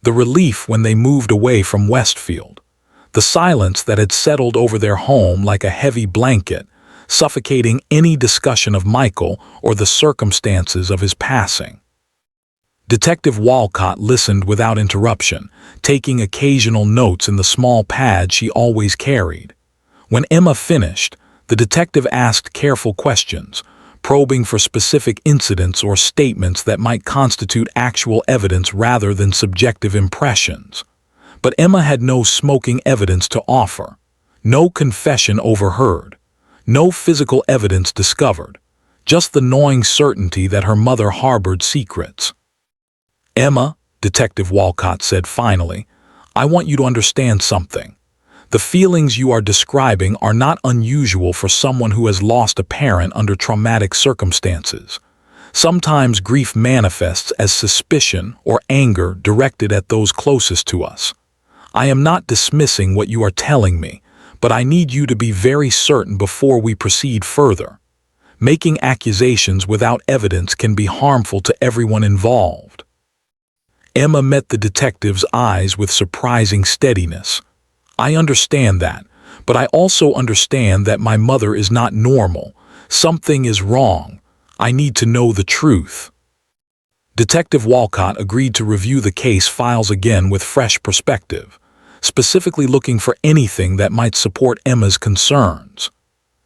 the relief when they moved away from Westfield, the silence that had settled over their home like a heavy blanket, suffocating any discussion of Michael or the circumstances of his passing. Detective Walcott listened without interruption, taking occasional notes in the small pad she always carried. When Emma finished, the detective asked careful questions, probing for specific incidents or statements that might constitute actual evidence rather than subjective impressions. But Emma had no smoking evidence to offer, no confession overheard, no physical evidence discovered, just the gnawing certainty that her mother harbored secrets. "Emma," Detective Walcott said finally, "I want you to understand something. The feelings you are describing are not unusual for someone who has lost a parent under traumatic circumstances. Sometimes grief manifests as suspicion or anger directed at those closest to us. I am not dismissing what you are telling me, but I need you to be very certain before we proceed further. Making accusations without evidence can be harmful to everyone involved." Emma met the detective's eyes with surprising steadiness. "I understand that, but I also understand that my mother is not normal. Something is wrong. I need to know the truth." Detective Walcott agreed to review the case files again with fresh perspective, specifically looking for anything that might support Emma's concerns.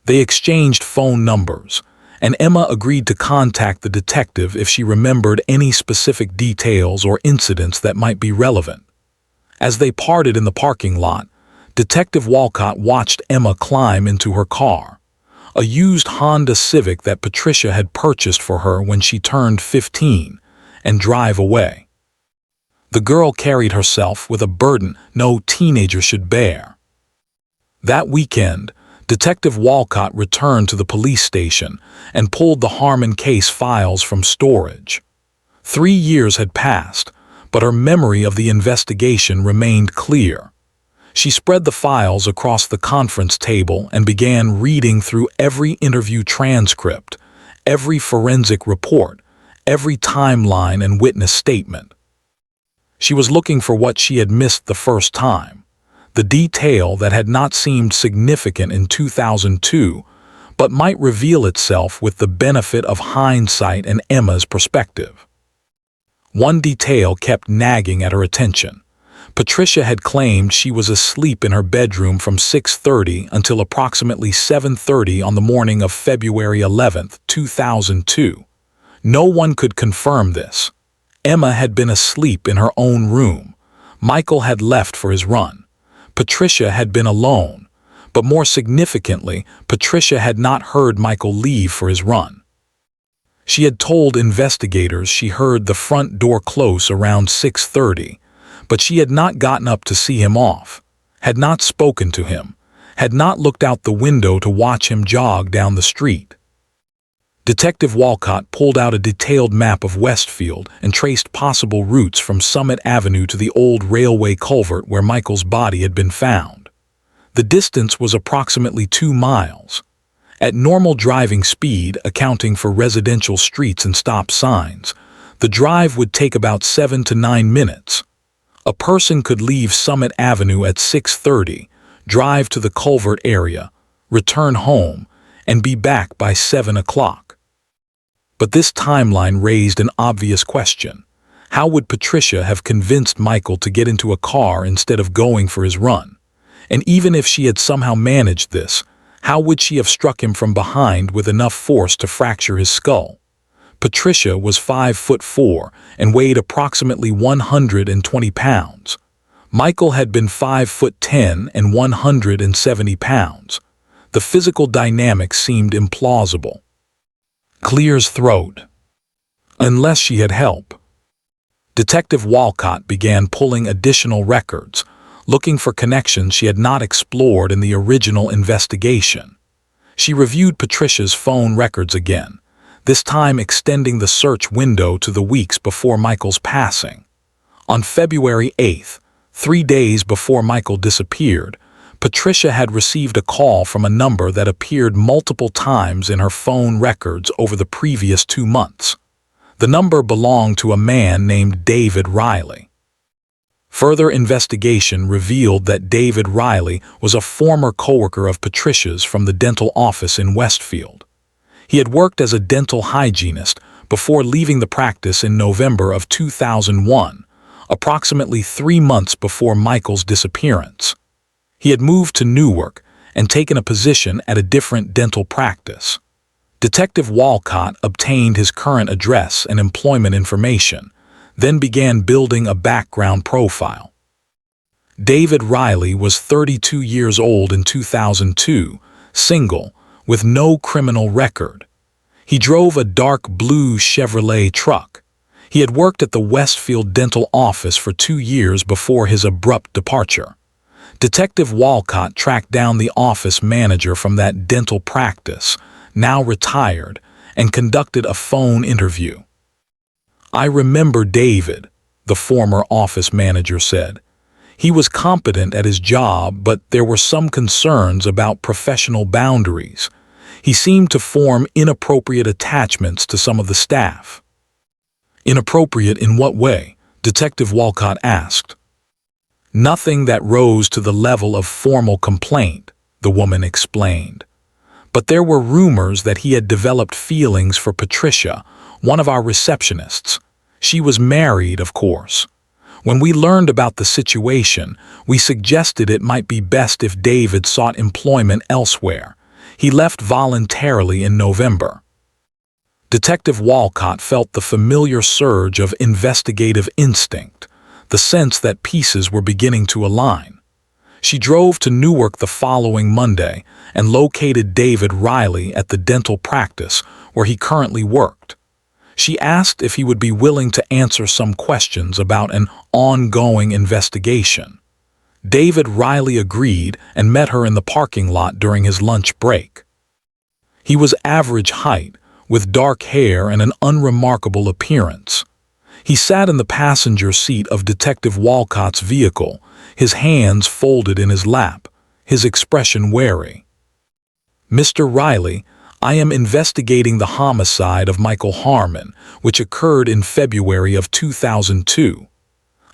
They exchanged phone numbers, and Emma agreed to contact the detective if she remembered any specific details or incidents that might be relevant. As they parted in the parking lot, Detective Walcott watched Emma climb into her car, a used Honda Civic that Patricia had purchased for her when she turned 15, and drive away. The girl carried herself with a burden no teenager should bear. That weekend, Detective Walcott returned to the police station and pulled the Harmon case files from storage. 3 years had passed, but her memory of the investigation remained clear. She spread the files across the conference table and began reading through every interview transcript, every forensic report, every timeline and witness statement. She was looking for what she had missed the first time, the detail that had not seemed significant in 2002, but might reveal itself with the benefit of hindsight and Emma's perspective. One detail kept nagging at her attention. Patricia had claimed she was asleep in her bedroom from 6:30 until approximately 7:30 on the morning of February 11, 2002. No one could confirm this. Emma had been asleep in her own room. Michael had left for his run. Patricia had been alone. But more significantly, Patricia had not heard Michael leave for his run. She had told investigators she heard the front door close around 6:30, but she had not gotten up to see him off, had not spoken to him, had not looked out the window to watch him jog down the street. Detective Walcott pulled out a detailed map of Westfield and traced possible routes from Summit Avenue to the old railway culvert where Michael's body had been found. The distance was approximately 2 miles. At normal driving speed, accounting for residential streets and stop signs, the drive would take about 7 to 9 minutes. A person could leave Summit Avenue at 6:30, drive to the Culvert area, return home, and be back by 7 o'clock. But this timeline raised an obvious question. How would Patricia have convinced Michael to get into a car instead of going for his run? And even if she had somehow managed this, how would she have struck him from behind with enough force to fracture his skull? Patricia was 5'4" and weighed approximately 120 pounds. Michael had been 5'10" and 170 pounds. The physical dynamics seemed implausible. Clear's throat. Unless she had help. Detective Walcott began pulling additional records, looking for connections she had not explored in the original investigation. She reviewed Patricia's phone records again, this time extending the search window to the weeks before Michael's passing. On February 8th, 3 days before Michael disappeared, Patricia had received a call from a number that appeared multiple times in her phone records over the previous 2 months. The number belonged to a man named David Riley. Further investigation revealed that David Riley was a former coworker of Patricia's from the dental office in Westfield. He had worked as a dental hygienist before leaving the practice in November of 2001, approximately 3 months before Michael's disappearance. He had moved to Newark and taken a position at a different dental practice. Detective Walcott obtained his current address and employment information, then began building a background profile. David Riley was 32 years old in 2002, single, with no criminal record. He drove a dark blue Chevrolet truck. He had worked at the Westfield dental office for 2 years before his abrupt departure. Detective Walcott tracked down the office manager from that dental practice, now retired, and conducted a phone interview. "I remember David," the former office manager said. "He was competent at his job, but there were some concerns about professional boundaries. He seemed to form inappropriate attachments to some of the staff." "Inappropriate in what way?" Detective Walcott asked. "Nothing that rose to the level of formal complaint," the woman explained. "But there were rumors that he had developed feelings for Patricia, one of our receptionists. She was married, of course. When we learned about the situation, we suggested it might be best if David sought employment elsewhere. He left voluntarily in November." Detective Walcott felt the familiar surge of investigative instinct, the sense that pieces were beginning to align. She drove to Newark the following Monday and located David Riley at the dental practice where he currently worked. She asked if he would be willing to answer some questions about an ongoing investigation. David Riley agreed and met her in the parking lot during his lunch break. He was average height, with dark hair and an unremarkable appearance. He sat in the passenger seat of Detective Walcott's vehicle, his hands folded in his lap, his expression wary. "Mr. Riley, I am investigating the homicide of Michael Harmon, which occurred in February of 2002.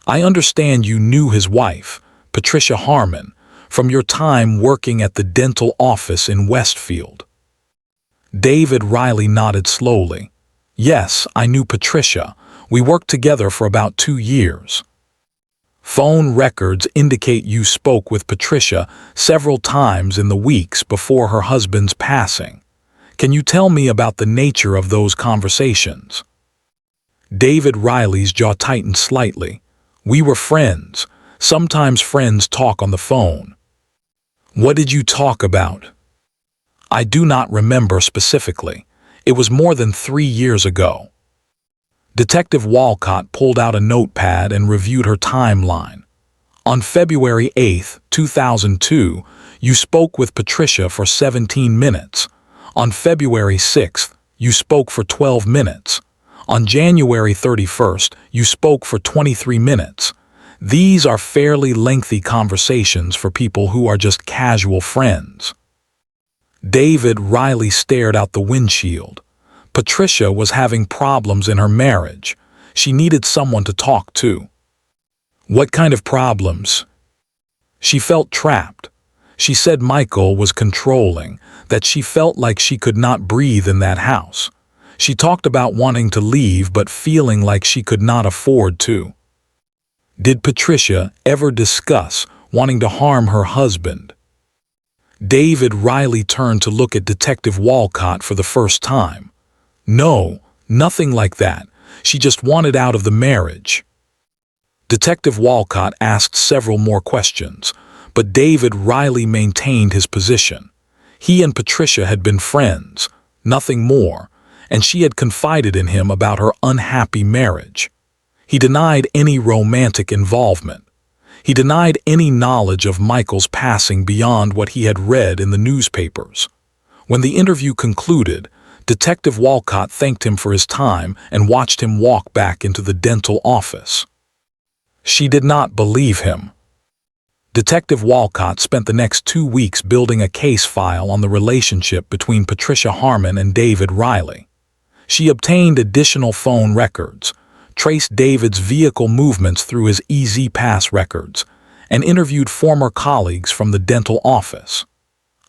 I understand you knew his wife, Patricia Harmon, from your time working at the dental office in Westfield." David Riley nodded slowly. "Yes, I knew Patricia. We worked together for about 2 years." "Phone records indicate you spoke with Patricia several times in the weeks before her husband's passing. Can you tell me about the nature of those conversations?" David Riley's jaw tightened slightly. "We were friends. Sometimes friends talk on the phone." "What did you talk about?" "I do not remember specifically. It was more than 3 years ago." Detective Walcott pulled out a notepad and reviewed her timeline. "On February 8, 2002, you spoke with Patricia for 17 minutes. On February 6th, you spoke for 12 minutes. On January 31st, you spoke for 23 minutes. These are fairly lengthy conversations for people who are just casual friends." David Riley stared out the windshield. Patricia was having problems in her marriage. She needed someone to talk to. "What kind of problems?" "She felt trapped. She said Michael was controlling, that she felt like she could not breathe in that house. She talked about wanting to leave but feeling like she could not afford to." "Did Patricia ever discuss wanting to harm her husband?" David Riley turned to look at Detective Walcott for the first time. "No, nothing like that. She just wanted out of the marriage." Detective Walcott asked several more questions, but David Riley maintained his position. He and Patricia had been friends, nothing more, and she had confided in him about her unhappy marriage. He denied any romantic involvement. He denied any knowledge of Michael's passing beyond what he had read in the newspapers. When the interview concluded, Detective Walcott thanked him for his time and watched him walk back into the dental office. She did not believe him. Detective Walcott spent the next 2 weeks building a case file on the relationship between Patricia Harmon and David Riley. She obtained additional phone records, traced David's vehicle movements through his EZ-Pass records, and interviewed former colleagues from the dental office.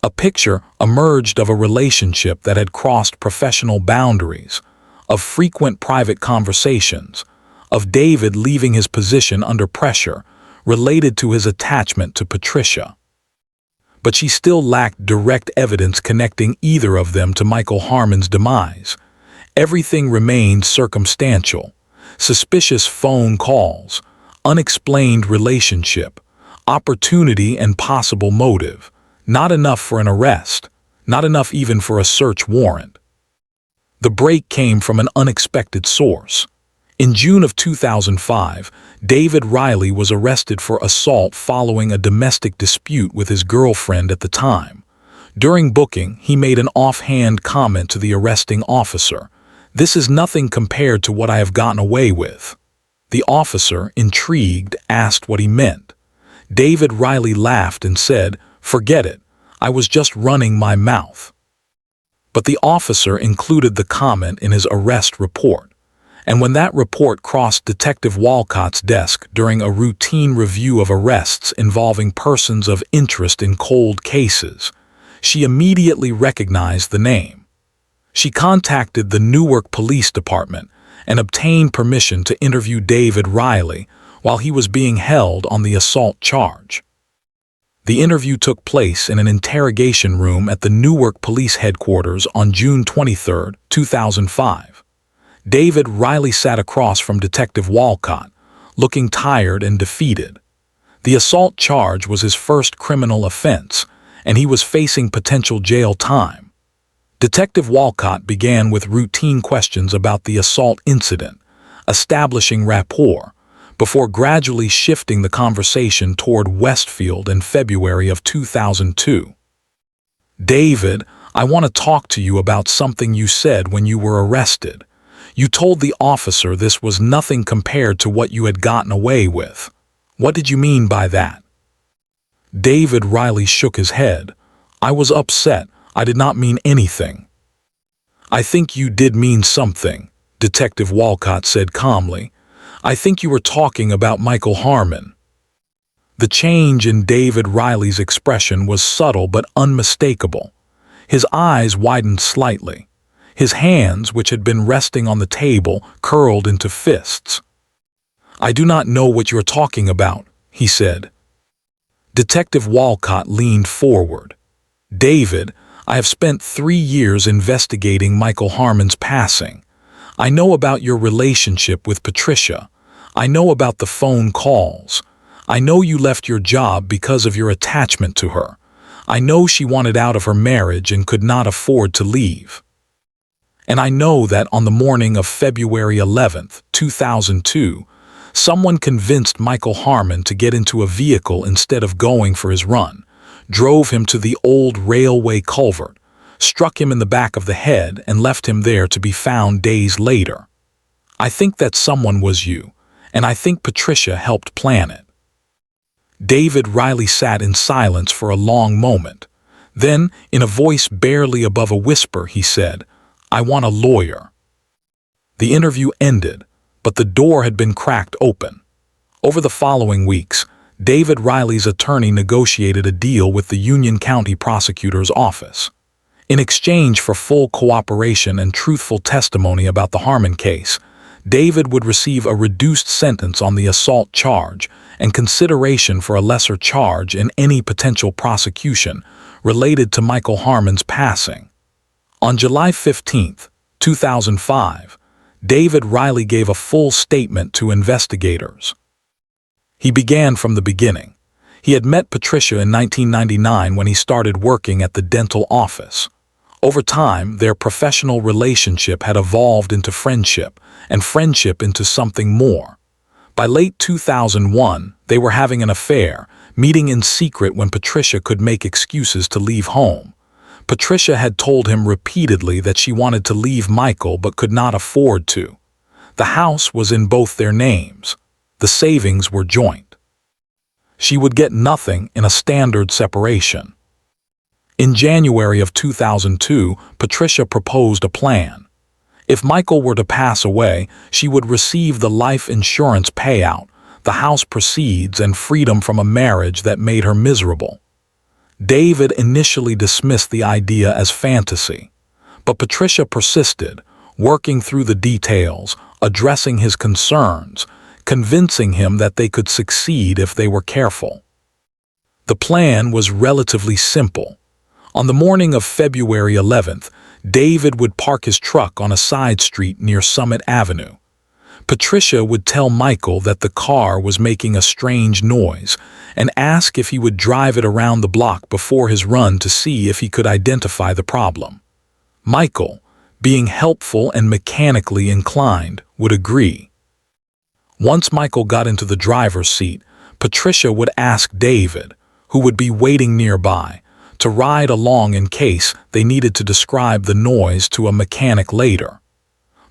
A picture emerged of a relationship that had crossed professional boundaries, of frequent private conversations, of David leaving his position under pressure related to his attachment to Patricia. But she still lacked direct evidence connecting either of them to Michael Harmon's demise. Everything remained circumstantial. Suspicious phone calls, unexplained relationship, opportunity and possible motive. Not enough for an arrest, not enough even for a search warrant. The break came from an unexpected source. In June of 2005, David Riley was arrested for assault following a domestic dispute with his girlfriend at the time. During booking, he made an offhand comment to the arresting officer. "This is nothing compared to what I have gotten away with." The officer, intrigued, asked what he meant. David Riley laughed and said, "Forget it. I was just running my mouth." But the officer included the comment in his arrest report. And when that report crossed Detective Walcott's desk during a routine review of arrests involving persons of interest in cold cases, she immediately recognized the name. She contacted the Newark Police Department and obtained permission to interview David Riley while he was being held on the assault charge. The interview took place in an interrogation room at the Newark Police Headquarters on June 23, 2005. David Riley sat across from Detective Walcott, looking tired and defeated. The assault charge was his first criminal offense, and he was facing potential jail time. Detective Walcott began with routine questions about the assault incident, establishing rapport, before gradually shifting the conversation toward Westfield in February of 2002. "David, I want to talk to you about something you said when you were arrested. You told the officer this was nothing compared to what you had gotten away with. What did you mean by that?" David Riley shook his head. "I was upset. I did not mean anything." "I think you did mean something," Detective Walcott said calmly. "I think you were talking about Michael Harmon." The change in David Riley's expression was subtle but unmistakable. His eyes widened slightly. His hands, which had been resting on the table, curled into fists. "I do not know what you are talking about," he said. Detective Walcott leaned forward. "David, I have spent 3 years investigating Michael Harmon's passing. I know about your relationship with Patricia. I know about the phone calls. I know you left your job because of your attachment to her. I know she wanted out of her marriage and could not afford to leave. And I know that on the morning of February 11th, 2002, someone convinced Michael Harmon to get into a vehicle instead of going for his run, drove him to the old railway culvert, struck him in the back of the head, and left him there to be found days later. I think that someone was you, and I think Patricia helped plan it." David Riley sat in silence for a long moment. Then, in a voice barely above a whisper, he said, "I want a lawyer." The interview ended, but the door had been cracked open. Over the following weeks, David Riley's attorney negotiated a deal with the Union County Prosecutor's Office. In exchange for full cooperation and truthful testimony about the Harmon case, David would receive a reduced sentence on the assault charge and consideration for a lesser charge in any potential prosecution related to Michael Harmon's passing. On July 15, 2005, David Riley gave a full statement to investigators. He began from the beginning. He had met Patricia in 1999 when he started working at the dental office. Over time, their professional relationship had evolved into friendship, and friendship into something more. By late 2001, they were having an affair, meeting in secret when Patricia could make excuses to leave home. Patricia had told him repeatedly that she wanted to leave Michael but could not afford to. The house was in both their names. The savings were joint. She would get nothing in a standard separation. In January of 2002, Patricia proposed a plan. If Michael were to pass away, she would receive the life insurance payout, the house proceeds, and freedom from a marriage that made her miserable. David initially dismissed the idea as fantasy, but Patricia persisted, working through the details, addressing his concerns, convincing him that they could succeed if they were careful. The plan was relatively simple. On the morning of February 11th, David would park his truck on a side street near Summit Avenue. Patricia would tell Michael that the car was making a strange noise and ask if he would drive it around the block before his run to see if he could identify the problem. Michael, being helpful and mechanically inclined, would agree. Once Michael got into the driver's seat, Patricia would ask David, who would be waiting nearby, to ride along in case they needed to describe the noise to a mechanic later.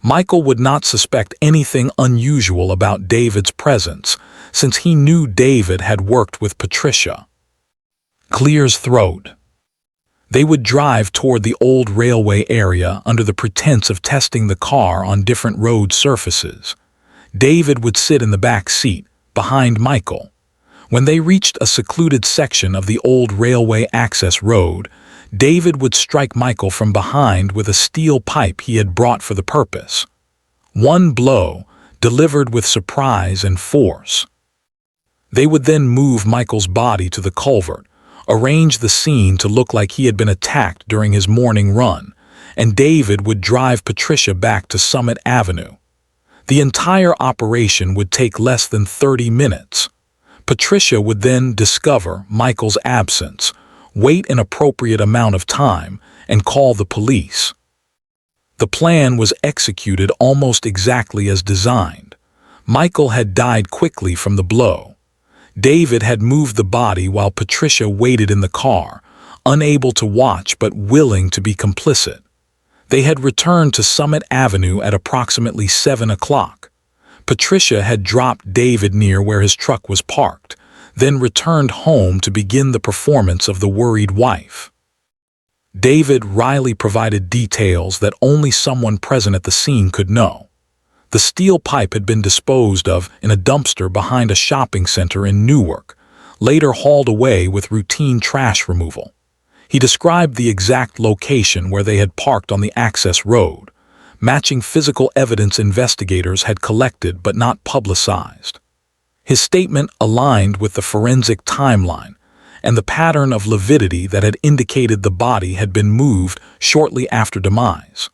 Michael would not suspect anything unusual about David's presence, since he knew David had worked with Patricia. Clear's throat. They would drive toward the old railway area under the pretense of testing the car on different road surfaces. David would sit in the back seat, behind Michael. When they reached a secluded section of the old railway access road, David would strike Michael from behind with a steel pipe he had brought for the purpose. One blow, delivered with surprise and force. They would then move Michael's body to the culvert, arrange the scene to look like he had been attacked during his morning run, and David would drive Patricia back to Summit Avenue. The entire operation would take less than 30 minutes. Patricia would then discover Michael's absence, wait an appropriate amount of time, and call the police. The plan was executed almost exactly as designed. Michael had died quickly from the blow. David had moved the body while Patricia waited in the car, unable to watch but willing to be complicit. They had returned to Summit Avenue at approximately 7 o'clock. Patricia had dropped David near where his truck was parked, then returned home to begin the performance of the worried wife. David Riley provided details that only someone present at the scene could know. The steel pipe had been disposed of in a dumpster behind a shopping center in Newark, later hauled away with routine trash removal. He described the exact location where they had parked on the access road, matching physical evidence investigators had collected but not publicized. His statement aligned with the forensic timeline and the pattern of lividity that had indicated the body had been moved shortly after demise.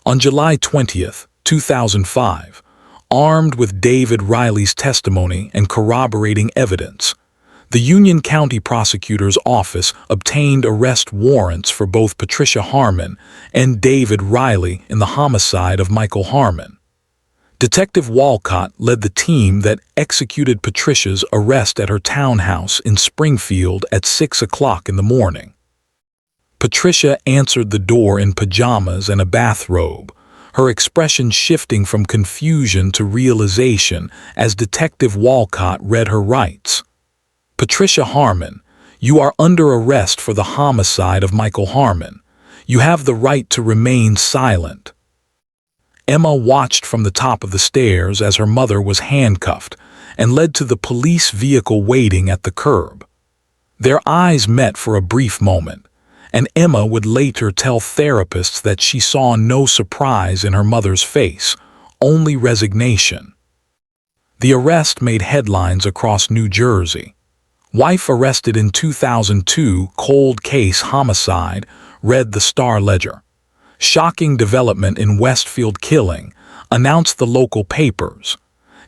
On July 20th, 2005, armed with David Riley's testimony and corroborating evidence, the Union County Prosecutor's Office obtained arrest warrants for both Patricia Harmon and David Riley in the homicide of Michael Harmon. Detective Walcott led the team that executed Patricia's arrest at her townhouse in Springfield at 6 o'clock in the morning. Patricia answered the door in pajamas and a bathrobe, her expression shifting from confusion to realization as Detective Walcott read her rights. "Patricia Harmon, you are under arrest for the homicide of Michael Harmon. You have the right to remain silent." Emma watched from the top of the stairs as her mother was handcuffed and led to the police vehicle waiting at the curb. Their eyes met for a brief moment, and Emma would later tell therapists that she saw no surprise in her mother's face, only resignation. The arrest made headlines across New Jersey. Wife arrested in 2002, cold case homicide, read the Star-Ledger. Shocking development in Westfield killing, announced the local papers.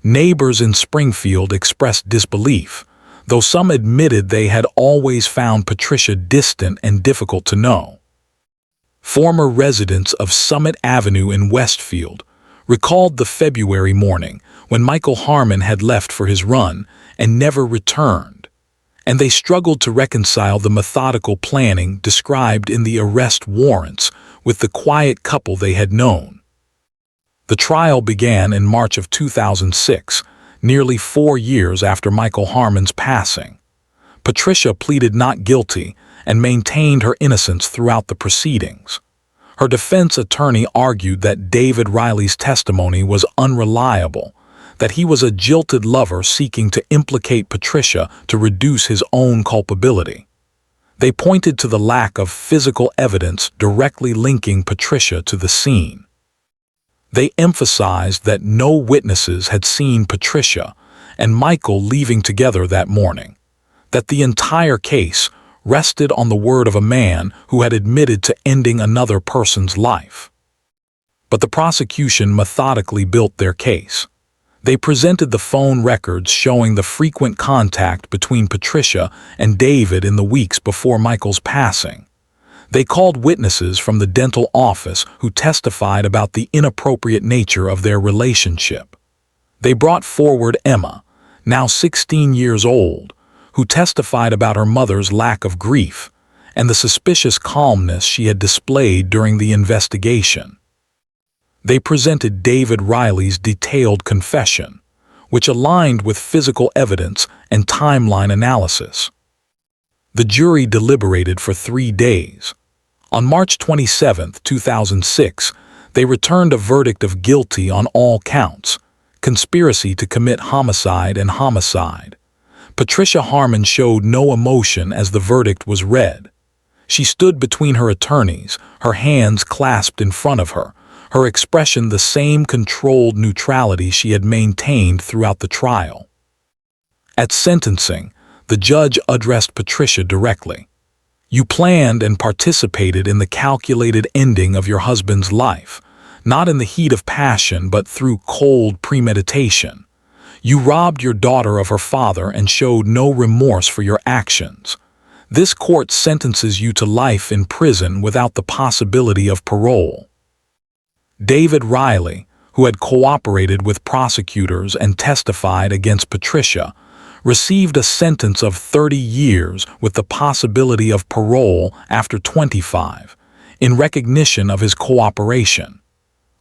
Neighbors in Springfield expressed disbelief, though some admitted they had always found Patricia distant and difficult to know. Former residents of Summit Avenue in Westfield recalled the February morning when Michael Harmon had left for his run and never returned, and they struggled to reconcile the methodical planning described in the arrest warrants with the quiet couple they had known. The trial began in March of 2006, nearly 4 years after Michael Harmon's passing. Patricia pleaded not guilty and maintained her innocence throughout the proceedings. Her defense attorney argued that David Riley's testimony was unreliable, that he was a jilted lover seeking to implicate Patricia to reduce his own culpability. They pointed to the lack of physical evidence directly linking Patricia to the scene. They emphasized that no witnesses had seen Patricia and Michael leaving together that morning, that the entire case rested on the word of a man who had admitted to ending another person's life. But the prosecution methodically built their case. They presented the phone records showing the frequent contact between Patricia and David in the weeks before Michael's passing. They called witnesses from the dental office who testified about the inappropriate nature of their relationship. They brought forward Emma, now 16 years old, who testified about her mother's lack of grief and the suspicious calmness she had displayed during the investigation. They presented David Riley's detailed confession, which aligned with physical evidence and timeline analysis. The jury deliberated for 3 days. On March 27, 2006, they returned a verdict of guilty on all counts, conspiracy to commit homicide and homicide. Patricia Harmon showed no emotion as the verdict was read. She stood between her attorneys, her hands clasped in front of her, her expression the same controlled neutrality she had maintained throughout the trial. At sentencing, the judge addressed Patricia directly. "You planned and participated in the calculated ending of your husband's life, not in the heat of passion but through cold premeditation. You robbed your daughter of her father and showed no remorse for your actions. This court sentences you to life in prison without the possibility of parole." David Riley, who had cooperated with prosecutors and testified against Patricia, received a sentence of 30 years with the possibility of parole after 25, in recognition of his cooperation.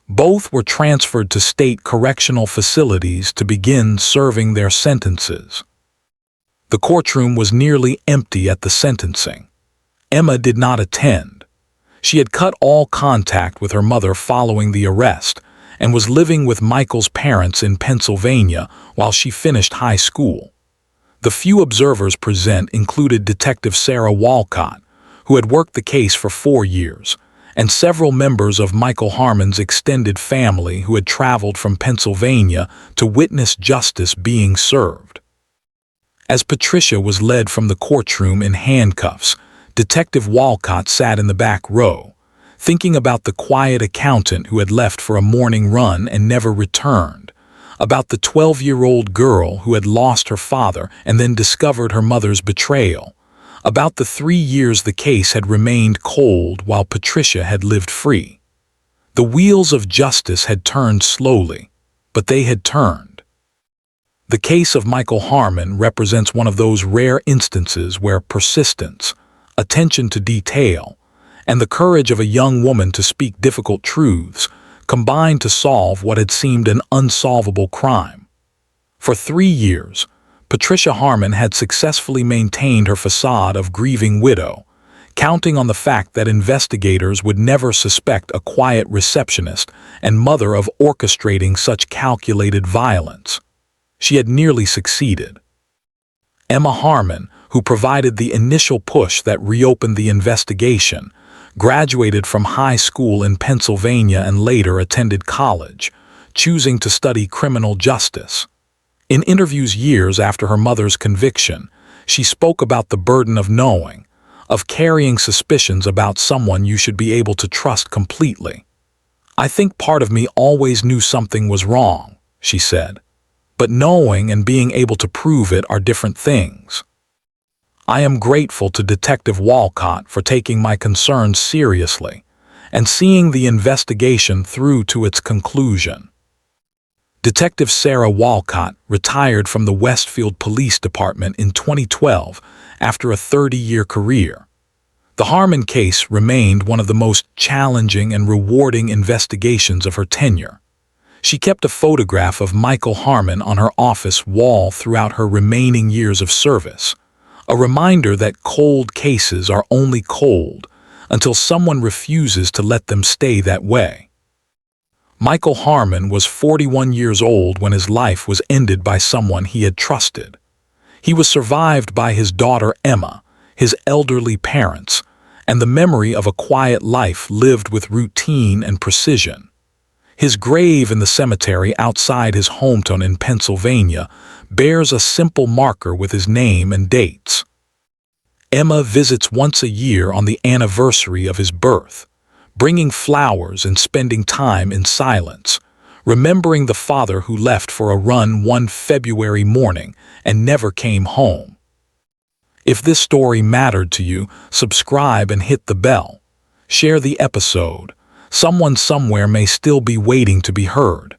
Both were transferred to state correctional facilities to begin serving their sentences. The courtroom was nearly empty at the sentencing. Emma did not attend. She had cut all contact with her mother following the arrest and was living with Michael's parents in Pennsylvania while she finished high school. The few observers present included Detective Sarah Walcott, who had worked the case for 4 years, and several members of Michael Harmon's extended family who had traveled from Pennsylvania to witness justice being served. As Patricia was led from the courtroom in handcuffs, Detective Walcott sat in the back row, thinking about the quiet accountant who had left for a morning run and never returned, about the 12-year-old girl who had lost her father and then discovered her mother's betrayal, about the 3 years the case had remained cold while Patricia had lived free. The wheels of justice had turned slowly, but they had turned. The case of Michael Harmon represents one of those rare instances where persistence, attention to detail, and the courage of a young woman to speak difficult truths combined to solve what had seemed an unsolvable crime. For 3 years, Patricia Harmon had successfully maintained her facade of grieving widow, counting on the fact that investigators would never suspect a quiet receptionist and mother of orchestrating such calculated violence. She had nearly succeeded. Emma Harmon, who provided the initial push that reopened the investigation, graduated from high school in Pennsylvania and later attended college, choosing to study criminal justice. In interviews years after her mother's conviction, she spoke about the burden of knowing, of carrying suspicions about someone you should be able to trust completely. "I think part of me always knew something was wrong," she said, "but knowing and being able to prove it are different things." I am grateful to Detective Walcott for taking my concerns seriously and seeing the investigation through to its conclusion. Detective Sarah Walcott retired from the Westfield Police Department in 2012 after a 30-year career. The Harmon case remained one of the most challenging and rewarding investigations of her tenure. She kept a photograph of Michael Harmon on her office wall throughout her remaining years of service, a reminder that cold cases are only cold until someone refuses to let them stay that way. Michael Harmon was 41 years old when his life was ended by someone he had trusted. He was survived by his daughter Emma, his elderly parents, and the memory of a quiet life lived with routine and precision. His grave in the cemetery outside his hometown in Pennsylvania bears a simple marker with his name and dates. Emma visits once a year on the anniversary of his birth, bringing flowers and spending time in silence, remembering the father who left for a run one February morning and never came home. If this story mattered to you, subscribe and hit the bell. Share the episode. Someone somewhere may still be waiting to be heard.